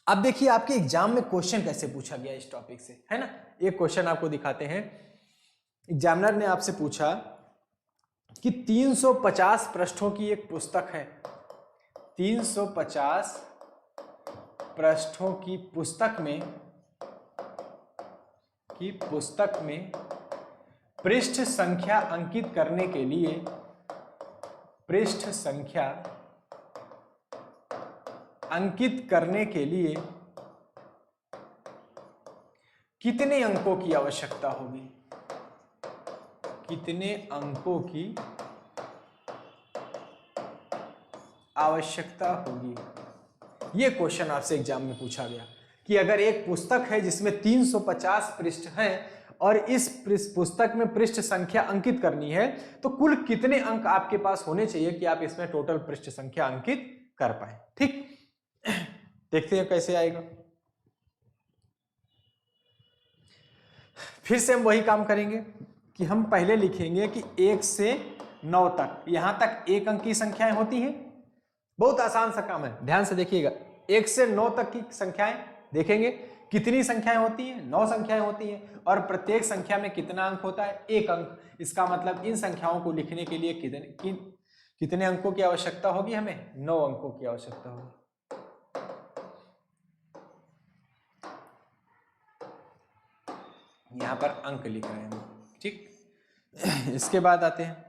अब देखिए आपके एग्जाम में क्वेश्चन कैसे पूछा गया इस टॉपिक से, है ना। एक क्वेश्चन आपको दिखाते हैं। एग्जामिनर ने आपसे पूछा कि 350 पृष्ठों की एक पुस्तक है, 350 पृष्ठों की पुस्तक में पृष्ठ संख्या अंकित करने के लिए कितने अंकों की आवश्यकता होगी? कितने अंकों की आवश्यकता होगी? यह क्वेश्चन आपसे एग्जाम में पूछा गया कि अगर एक पुस्तक है जिसमें 350 पृष्ठ हैं और इस पुस्तक में पृष्ठ संख्या अंकित करनी है तो कुल कितने अंक आपके पास होने चाहिए कि आप इसमें टोटल पृष्ठ संख्या अंकित कर पाए। ठीक, देखते हैं कैसे आएगा। फिर से हम वही काम करेंगे कि हम पहले लिखेंगे कि 1 से 9 तक, यहां तक एक अंक की संख्याएं होती हैं। बहुत आसान सा काम है, ध्यान से देखिएगा। 1 से 9 तक की संख्याएं देखेंगे, कितनी संख्याएं होती हैं? 9 संख्याएं होती हैं। और प्रत्येक संख्या में कितना अंक होता है? 1 अंक। इसका मतलब इन संख्याओं को लिखने के लिए कितने अंकों की आवश्यकता होगी? हमें 9 अंकों की आवश्यकता होगी। यहां पर अंक लिख रहे हैं, ठीक। इसके बाद आते हैं,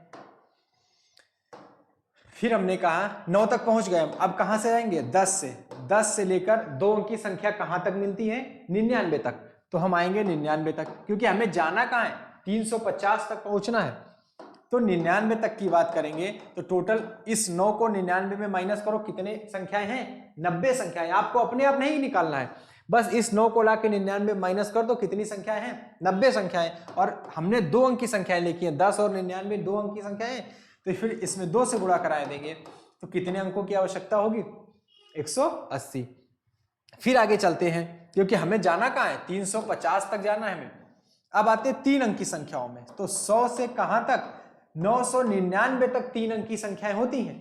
फिर हमने कहा 9 तक पहुंच गए। अब कहां से आएंगे? 10 से लेकर 2 अंक की संख्या कहां तक मिलती है? 99 तक। तो हम आएंगे 99 तक, क्योंकि हमें जाना कहां है? 350 तक पहुंचना है। तो 99 तक की बात करेंगे तो टोटल इस 9 को 99 में माइनस करो, कितने संख्याएं हैं? 90 संख्याएं। आपको अपने आप नहीं निकालना है, बस इस 9 को लाके 99 माइनस कर दो, कितनी संख्याएं हैं? 90 संख्याएं। और हमने 2 अंक की संख्याएं लिखी हैं, 10 और 99 2 अंक की संख्याएं। तो फिर इसमें 2 से गुणा करा देंगे तो कितने अंकों की आवश्यकता होगी? 180। फिर आगे चलते हैं, क्योंकि हमें जाना कहां है? 350 तक जाना है हमें। अब आते हैं 3 अंक की संख्याओं में। तो 100 से कहां तक? 999 तक 3 अंक की संख्याएं होती हैं,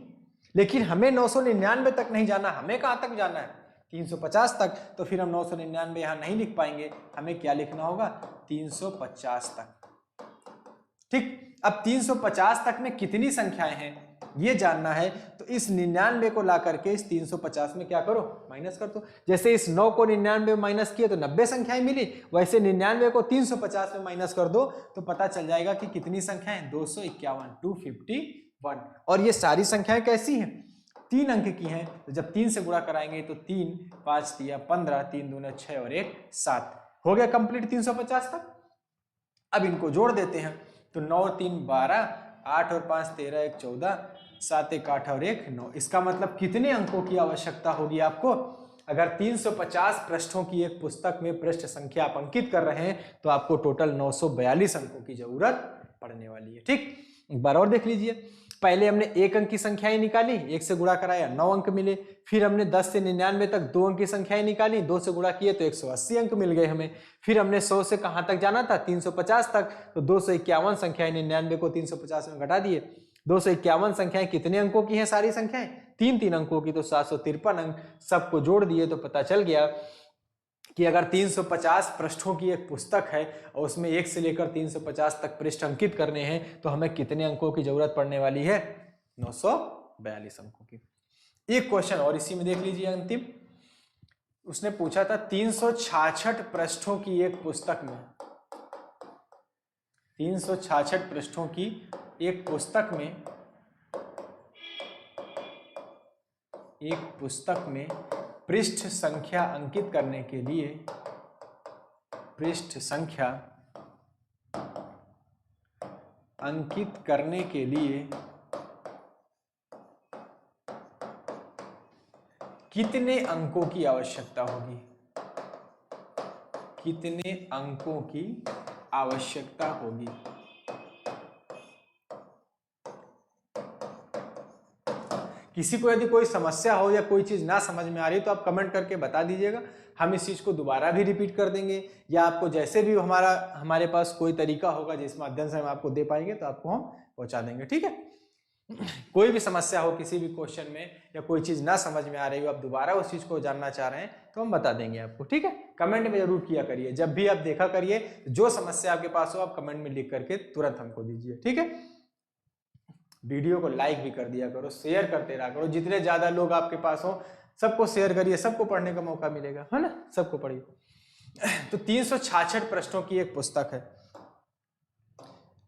लेकिन हमें 999 तक नहीं जाना, हमें कहां तक जाना है? 350 तक। तो फिर हम 999 यहां नहीं लिख पाएंगे, हमें क्या लिखना होगा? 350 तक। ठीक, अब 350 तक में कितनी संख्याएं हैं ये जानना है। तो इस 99 को ला करके इस 350 में क्या करो? माइनस कर दो। जैसे इस 9 को 99 में माइनस किए तो 90 संख्याएं मिली, वैसे 99 को 350 में माइनस कर दो तो पता चल जाएगा कि कितनी संख्याएं? 251, 251। और ये सारी संख्याएं कैसी हैं? 3 अंक की हैं। तो जब 3 से गुणा कराएंगे तो 3 5 दिया 15, 3 दूना 6 और 1 7। हो गया कंप्लीट 350 तक। अब इनको जोड़ देते हैं तो 9 और 3 12, 8 और 5 13, 1 14, 7 1 8 और 1 9। इसका मतलब कितने अंकों की आवश्यकता होगी आपको? अगर 350 पृष्ठों की एक पुस्तक में पृष्ठ संख्या आप अंकित कर रहे हैं तो आपको टोटल 942 अंकों की जरूरत पड़ने वाली है। ठीक, एक बार और देख लीजिए। पहले हमने 1 अंक की संख्याएं निकाली, 1 से गुणा कराया 9 अंक मिले। फिर हमने 10 से 99 तक 2 अंक की संख्याएं निकाली, 2 से गुणा किए तो 180 अंक मिल गए हमें। फिर हमने 100 से कहां तक जाना था? 350 तक। तो 251 संख्याएं, 99 को 350 में घटा दिए। 251 संख्याएं कितने अंकों की हैं? सारी संख्याएं 3 अंकों की। तो 753 अंक सबको जोड़ दिए तो पता चल गया कि अगर 350 पृष्ठों की एक पुस्तक है और उसमें 1 से लेकर 350 तक पृष्ठ अंकित करने हैं तो हमें कितने अंकों की जरूरत पड़ने वाली है? 942 अंकों की। एक क्वेश्चन और इसी में देख लीजिए अंतिम। उसने पूछा था 366 पृष्ठों की एक पुस्तक में, 366 पृष्ठों की एक पुस्तक में पृष्ठ संख्या अंकित करने के लिए पृष्ठ संख्या अंकित करने के लिए कितने अंकों की आवश्यकता होगी? कितने अंकों की आवश्यकता होगी? किसी को यदि कोई समस्या हो या कोई चीज ना समझ में आ रही तो आप कमेंट करके बता दीजिएगा, हम इस चीज को दोबारा भी रिपीट कर देंगे, या आपको जैसे भी हमारे पास कोई तरीका होगा जिस माध्यम से हम आपको दे पाएंगे तो आपको हम पहुंचा देंगे। ठीक है, कोई भी समस्या हो किसी भी क्वेश्चन में या कोई चीज ना समझ में आ रही हो, आप दोबारा उस चीज को जानना चाह रहे हैं तो हम बता देंगे आपको। ठीक है, कमेंट में जरूर किया करिए, जब भी आप देखा करिए, जो समस्या आपके पास हो आप कमेंट में लिख करके तुरंत हमको दीजिए। ठीक है, वीडियो को लाइक भी कर दिया करो, शेयर करते रहा करो, जितने ज्यादा लोग आपके पास हो सबको शेयर करिए, सबको पढ़ने का मौका मिलेगा, है ना, सबको पढ़िए। तो 366 प्रश्नों की एक पुस्तक है।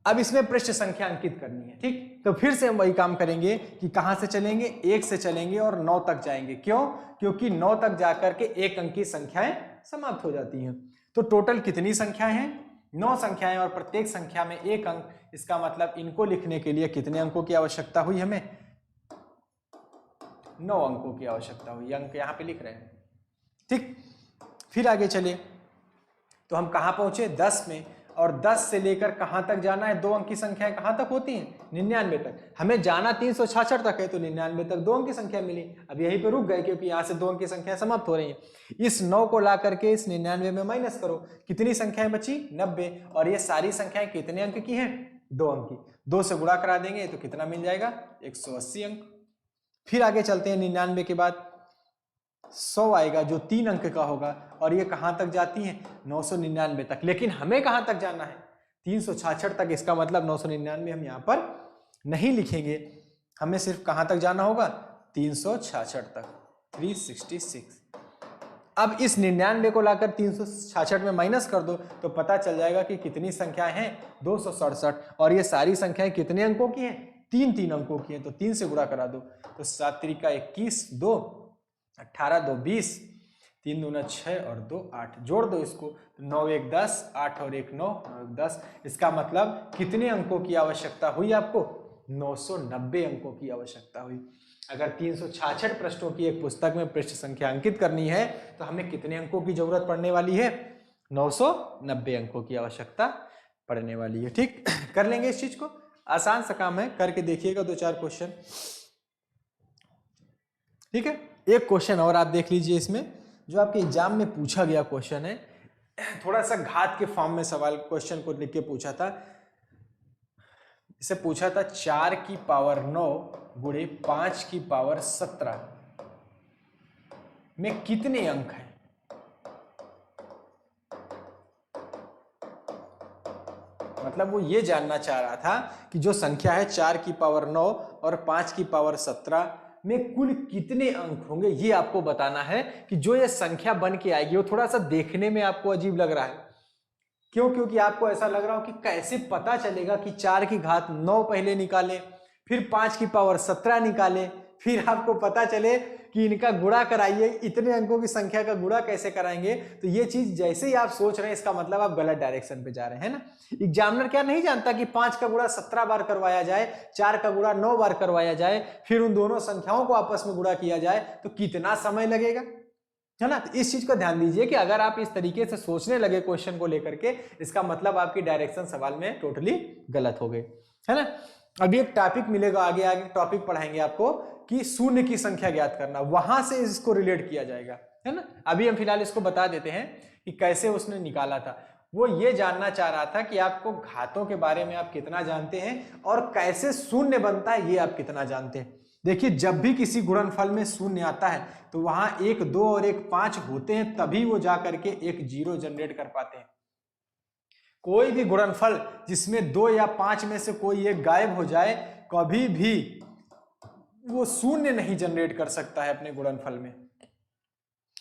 अब इसमें पृष्ठ संख्या अंकित करनी है। ठीक, तो फिर से हम वही काम करेंगे कि कहां से चलेंगे, 1 से चलेंगे और 9 तक जाएंगे। क्यों? क्योंकि 9 तक जाकर के 1 अंक की संख्याएं समाप्त हो जाती हैं। तो टोटल कितनी संख्याएं हैं? 9 संख्याएं, और प्रत्येक संख्या में 1 अंक। इसका मतलब इनको लिखने के लिए कितने अंकों की आवश्यकता हुई? हमें 9 अंकों की आवश्यकता हुई। अंक यहां पे लिख रहे हैं। ठीक, फिर आगे चलिए, तो हम कहां पहुंचे? 10 में, और 10 से लेकर कहां तक जाना है? 2 अंक की संख्याएं कहां तक होती हैं? 99 तक। हमें जाना 366 तक है, तो 99 तक 2 अंक की संख्या मिली। अब यहीं पे रुक गए क्योंकि यहां से 2 अंक की संख्या समाप्त हो रही है। इस 9 को ला करके इस 99 में माइनस करो, कितनी संख्याएं बची? 90। और ये सारी संख्याएं कितने अंक की हैं? 2 अंक की। 2 से गुणा करा देंगे तो कितना मिल जाएगा? 180 अंक। फिर आगे चलते हैं, 99 के बाद 100 आएगा जो 3 अंक का होगा, और ये कहां तक जाती है? 999 तक। लेकिन हमें कहां तक जाना है? 366 तक। इसका मतलब 999 हम यहां पर नहीं लिखेंगे, हमें सिर्फ कहां तक जाना होगा? 366 तक, 366। अब इस 99 को लाकर 366 में माइनस कर दो तो पता चल जाएगा कि कितनी संख्याएं हैं? 267। और ये सारी संख्याएं कितने अंकों की हैं? 3 अंकों की हैं। तो 3 से गुणा करा दो, तो 7 त्रिका 21, 2 18, 2 20, 3 दूना 6 और 2 8। जोड़ दो इसको, 9 1 10, 8 और 1 9, 9 1 10। इसका मतलब कितने अंकों की आवश्यकता हुई आपको? 990 अंकों की आवश्यकता हुई। अगर 366 प्रश्नों की एक पुस्तक में पृष्ठ संख्या अंकित करनी है तो हमें कितने अंकों की जरूरत पड़ने वाली है? 990 अंकों की आवश्यकता पड़ने वाली है। ठीक, कर लेंगे इस चीज को, आसान सा काम है, करके देखिएगा 2-4 क्वेश्चन। ठीक है, एक क्वेश्चन और आप देख लीजिए इसमें, जो आपके एग्जाम में पूछा गया क्वेश्चन है, थोड़ा सा घात के फॉर्म में सवाल क्वेश्चन को लिख के पूछा था। इसे पूछा था 4 की पावर 9 गुणे 5 की पावर 17 में कितने अंक हैं? मतलब वो ये जानना चाह रहा था कि जो संख्या है 4 की पावर 9 और 5 की पावर 17 में कुल कितने अंक होंगे, ये आपको बताना है। कि जो ये संख्या बन के आएगी वो थोड़ा सा देखने में आपको अजीब लग रहा है। क्यों? क्योंकि आपको ऐसा लग रहा हो कि कैसे पता चलेगा कि 4 की घात 9 पहले निकाले, फिर 5 की पावर 17 निकाले, फिर आपको पता चले कि इनका गुणा कराइए, इतने अंकों की संख्या का गुणा कैसे कराएंगे। तो ये चीज जैसे ही आप सोच रहे हैं, इसका मतलब आप गलत डायरेक्शन पे जा रहे हैं ना। एग्जामिनर क्या नहीं जानता कि 5 का गुणा 17 बार करवाया जाए, 4 का गुणा 9 बार करवाया जाए, फिर उन दोनों संख्याओं को आपस में गुणा किया जाए तो कितना समय लगेगा, है ना। तो इस चीज को ध्यान दीजिए कि अगर आप इस तरीके से सोचने लगे क्वेश्चन को लेकर के, इसका मतलब आपकी डायरेक्शन सवाल में टोटली गलत हो गई, है ना। अभी एक टॉपिक मिलेगा, आगे आगे टॉपिक पढ़ाएंगे आपको कि शून्य की संख्या ज्ञात करना, वहां से इसको रिलेट किया जाएगा, है ना। अभी हम फिलहाल इसको बता देते हैं कि कैसे उसने निकाला था। वो ये जानना चाह रहा था कि आपको घातों के बारे में आप कितना जानते हैं और कैसे शून्य बनता है ये आप कितना जानते हैं। देखिए, जब भी किसी गुणनफल में शून्य आता है तो वहां 1 2 और 1 5 होते हैं, तभी वो जा करके एक 0 जनरेट कर पाते हैं। कोई भी गुणनफल जिसमें 2 या 5 में से कोई एक गायब हो जाए, कभी भी वो शून्य नहीं जनरेट कर सकता है अपने गुणनफल में।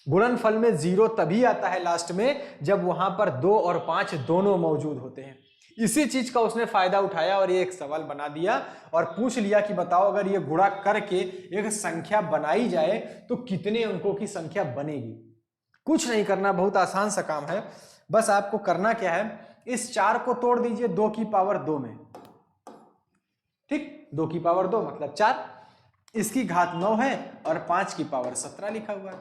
गुणनफल में 0 तभी आता है लास्ट में जब वहां पर 2 और 5 दोनों मौजूद होते हैं। इसी चीज का उसने फायदा उठाया और ये एक सवाल बना दिया और पूछ लिया कि बताओ अगर ये गुणा करके एक संख्या बनाई जाए तो कितने अंकों की संख्या बनेगी। कुछ नहीं करना, बहुत आसान सा काम है। बस आपको करना क्या है, इस 4 को तोड़ दीजिए 2 की पावर 2 में, ठीक, 2 की पावर 2 मतलब 4, इसकी घात 9 है और 5 की पावर 17 लिखा हुआ है।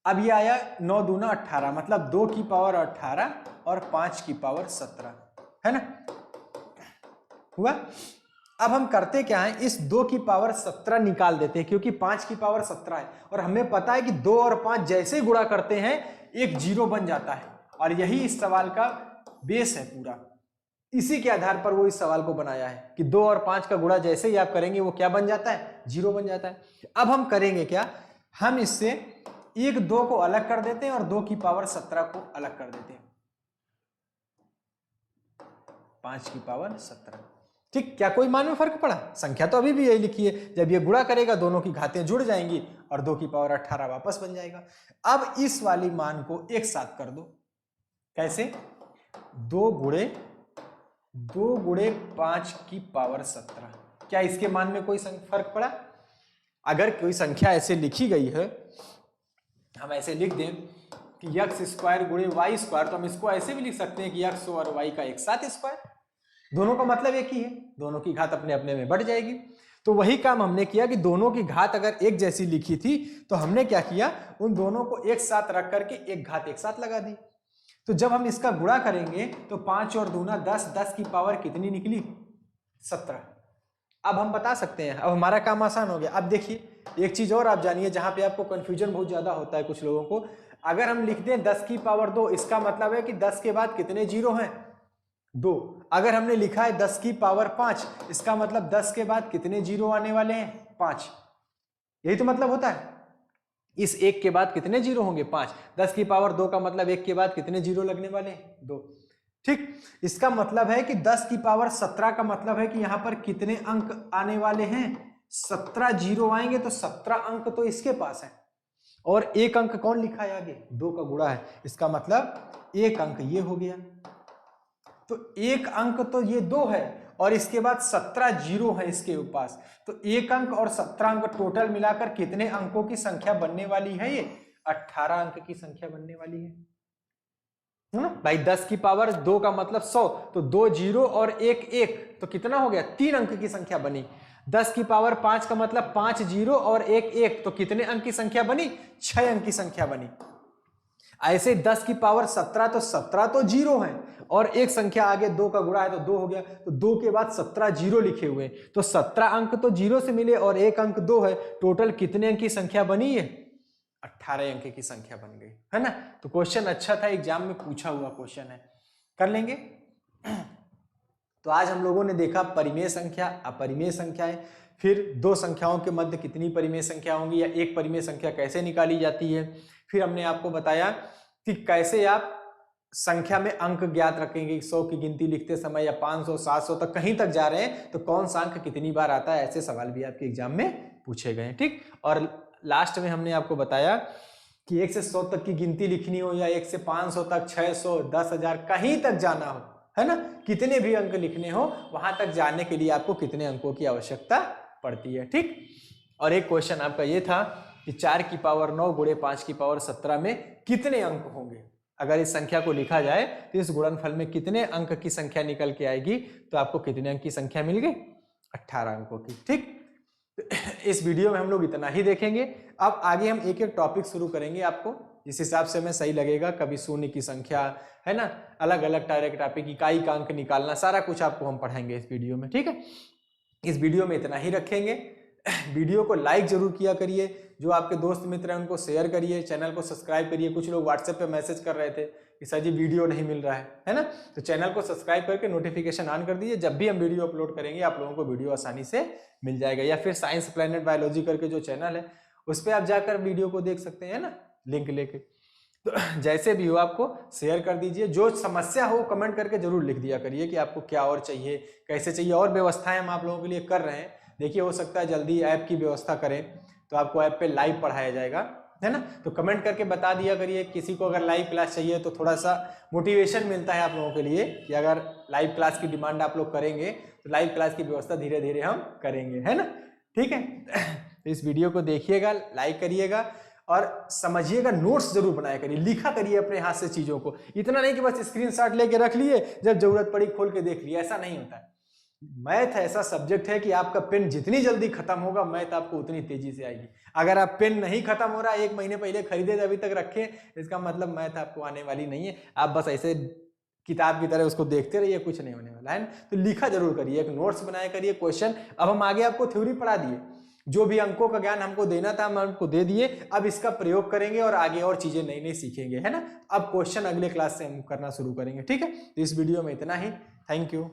अब ये आया 9 दूना 18 मतलब 2 की पावर 18 और 5 की पावर 17, है ना, हुआ। अब हम करते क्या है, इस 2 की पावर 17 निकाल देते हैं क्योंकि 5 की पावर 17 है और हमें पता है कि 2 और 5 जैसे गुणा करते हैं एक 0 बन जाता है, और यही इस सवाल का बेस है पूरा। इसी के आधार पर वो इस सवाल को बनाया है कि 2 और 5 का गुणा जैसे ही आप करेंगे वो क्या बन जाता है, 0 बन जाता है। अब हम करेंगे क्या, हम इससे एक 2 को अलग कर देते हैं और 2 की पावर 17 को अलग कर देते हैं, 5 की पावर 17, ठीक। क्या कोई मान में फर्क पड़ा? संख्या तो अभी भी यही लिखी है, जब ये गुणा करेगा दोनों की घातें जुड़ जाएंगी और 2 की पावर 18 वापस बन जाएगा। अब इस वाली मान को एक साथ कर दो, कैसे, 2 गुणे 5 की पावर 17, क्या इसके मान में कोई फर्क पड़ा? अगर कोई संख्या ऐसे लिखी गई है, हम ऐसे लिख दें कि x स्क्वायर गुणे y स्क्वायर, तो हम इसको ऐसे भी लिख सकते हैं कि x और y का एक साथ स्क्वायर, दोनों का मतलब एक ही है, दोनों की घात अपने अपने में बढ़ जाएगी। तो वही काम हमने किया कि दोनों की घात अगर एक जैसी लिखी थी तो हमने क्या किया, उन दोनों को एक साथ रख करके एक घात एक साथ लगा दी। तो जब हम इसका गुणा करेंगे तो 5 और दूना 10, 10 की पावर कितनी निकली, 17। अब हम बता सकते हैं, अब हमारा काम आसान हो गया। अब देखिए एक चीज और आप जानिए जहां पे आपको कंफ्यूजन बहुत ज्यादा होता है कुछ लोगों को, अगर हम लिख दें 10 की पावर 2, इसका मतलब है कि 10 के बाद कितने जीरो हैं, 2। अगर हमने लिखा है 10 की पावर 5, इसका मतलब 10 के बाद कितने जीरो आने वाले हैं, 5। यही तो मतलब होता है, इस 1 के बाद कितने जीरो होंगे, 5। 10 की पावर 2 का मतलब 1 के बाद कितने जीरो लगने वाले हैं, 2, ठीक। इसका मतलब है कि 10 की पावर 17 का मतलब है कि यहां पर कितने अंक आने वाले हैं, 17 जीरो आएंगे, तो 17 अंक तो इसके पास है, और एक अंक कौन लिखा है आगे, 2 का गुणा है, इसका मतलब एक अंक ये हो गया। तो एक अंक तो ये 2 है और इसके बाद 17 जीरो है इसके पास, तो एक अंक और 17 अंक टोटल मिलाकर कितने अंकों की संख्या बनने वाली है, ये 18 अंक की संख्या बनने वाली है ना भाई। 10 की पावर 2 का मतलब 100, तो 2 जीरो और 1 1, तो कितना हो गया, 3 अंक की संख्या बनी। 10 की पावर 5 का मतलब 5 जीरो और 1 1, तो कितने अंक की संख्या बनी, 6 अंक की संख्या बनी। ऐसे 10 की पावर 17, तो 17 तो जीरो है और एक संख्या आगे 2 का गुणा है तो 2 हो गया, तो 2 के बाद 17 जीरो लिखे हुए, तो 17 अंक तो जीरो से मिले और एक अंक 2 है, टोटल कितने अंक की संख्या बनी है, 18 अंक की संख्या बन गई, है ना। तो क्वेश्चन अच्छा था, एग्जाम में पूछा हुआ क्वेश्चन है, कर लेंगे। तो आज हम लोगों ने देखा परिमेय संख्या, अपरिमेय संख्याएं, फिर दो संख्याओं के मध्य कितनी परिमेय संख्या होंगी या एक परिमेय संख्या कैसे निकाली जाती है, फिर हमने आपको बताया कि कैसे आप संख्या में अंक ज्ञात रखेंगे, 100 की गिनती लिखते समय या 500 700 तक कहीं तक जा रहे हैं तो कौन सा अंक कितनी बार आता है, ऐसे सवाल भी आपके एग्जाम में पूछे गए, ठीक। और लास्ट में हमने आपको बताया कि 1 से 100 तक की गिनती लिखनी हो या 1 से 500 तक, 600, 10,000 कहीं तक जाना हो, है ना, कितने भी अंक लिखने हो, वहां तक जाने के लिए आपको कितने अंकों की आवश्यकता पड़ती है, ठीक। और एक क्वेश्चन आपका ये था कि 4 की पावर 9 गुणे 5 की पावर 17 में कितने अंक होंगे, अगर इस संख्या को लिखा जाए तो इस गुणनफल में कितने अंक की संख्या निकल के आएगी, तो आपको कितने अंक की संख्या मिल गई, 18 अंकों की, ठीक। इस वीडियो में हम लोग इतना ही देखेंगे। अब आगे हम एक एक टॉपिक शुरू करेंगे, आपको जिस हिसाब से हमें सही लगेगा, कभी शून्य की संख्या, है ना, अलग अलग टॉपिक, इकाई का अंक निकालना, सारा कुछ आपको हम पढ़ाएंगे इस वीडियो में, ठीक है। इस वीडियो में इतना ही रखेंगे। वीडियो को लाइक जरूर किया करिए, जो आपके दोस्त मित्र हैं उनको शेयर करिए, चैनल को सब्सक्राइब करिए। कुछ लोग व्हाट्सएप पे मैसेज कर रहे थे कि सर जी वीडियो नहीं मिल रहा है ना, तो चैनल को सब्सक्राइब करके नोटिफिकेशन ऑन कर दीजिए, जब भी हम वीडियो अपलोड करेंगे आप लोगों को वीडियो आसानी से मिल जाएगा। या फिर साइंस प्लैनेट बायोलॉजी करके जो चैनल है उस पर आप जाकर वीडियो को देख सकते हैं ना, लिंक लेके। तो जैसे भी हो आपको शेयर कर दीजिए, जो समस्या हो कमेंट करके जरूर लिख दिया करिए कि आपको क्या और चाहिए, कैसे चाहिए, और व्यवस्थाएं हम आप लोगों के लिए कर रहे हैं। देखिए हो सकता है जल्दी ऐप की व्यवस्था करें तो आपको ऐप पे लाइव पढ़ाया जाएगा, है ना, तो कमेंट करके बता दिया करिए। किसी को अगर लाइव क्लास चाहिए तो थोड़ा सा मोटिवेशन मिलता है आप लोगों के लिए कि अगर लाइव क्लास की डिमांड आप लोग करेंगे तो लाइव क्लास की व्यवस्था धीरे धीरे हम करेंगे, है ना, ठीक है। तो इस वीडियो को देखिएगा, लाइक करिएगा और समझिएगा, नोट्स जरूर बनाया करिए, लिखा करिए अपने हाथ से चीजों को। इतना नहीं कि बस स्क्रीनशॉट लेके रख लिए, जब जरूरत पड़ी खोल के देख लिए, ऐसा नहीं होता है। मैथ ऐसा सब्जेक्ट है कि आपका पेन जितनी जल्दी खत्म होगा, मैथ आपको उतनी तेजी से आएगी। अगर आप पेन नहीं खत्म हो रहा, 1 महीने पहले खरीदे अभी तक रखे, इसका मतलब मैथ आपको आने वाली नहीं है। आप बस ऐसे किताब की तरह उसको देखते रहिए, कुछ नहीं होने वाला है ना। तो लिखा जरूर करिए, एक नोट्स बनाया करिए क्वेश्चन। अब हम आगे आपको थ्योरी पढ़ा दिए, जो भी अंकों का ज्ञान हमको देना था हम आपको दे दिए। अब इसका प्रयोग करेंगे और आगे और चीजें नई नई सीखेंगे, है ना। अब क्वेश्चन अगले क्लास से हम करना शुरू करेंगे, ठीक है। तो इस वीडियो में इतना ही, थैंक यू।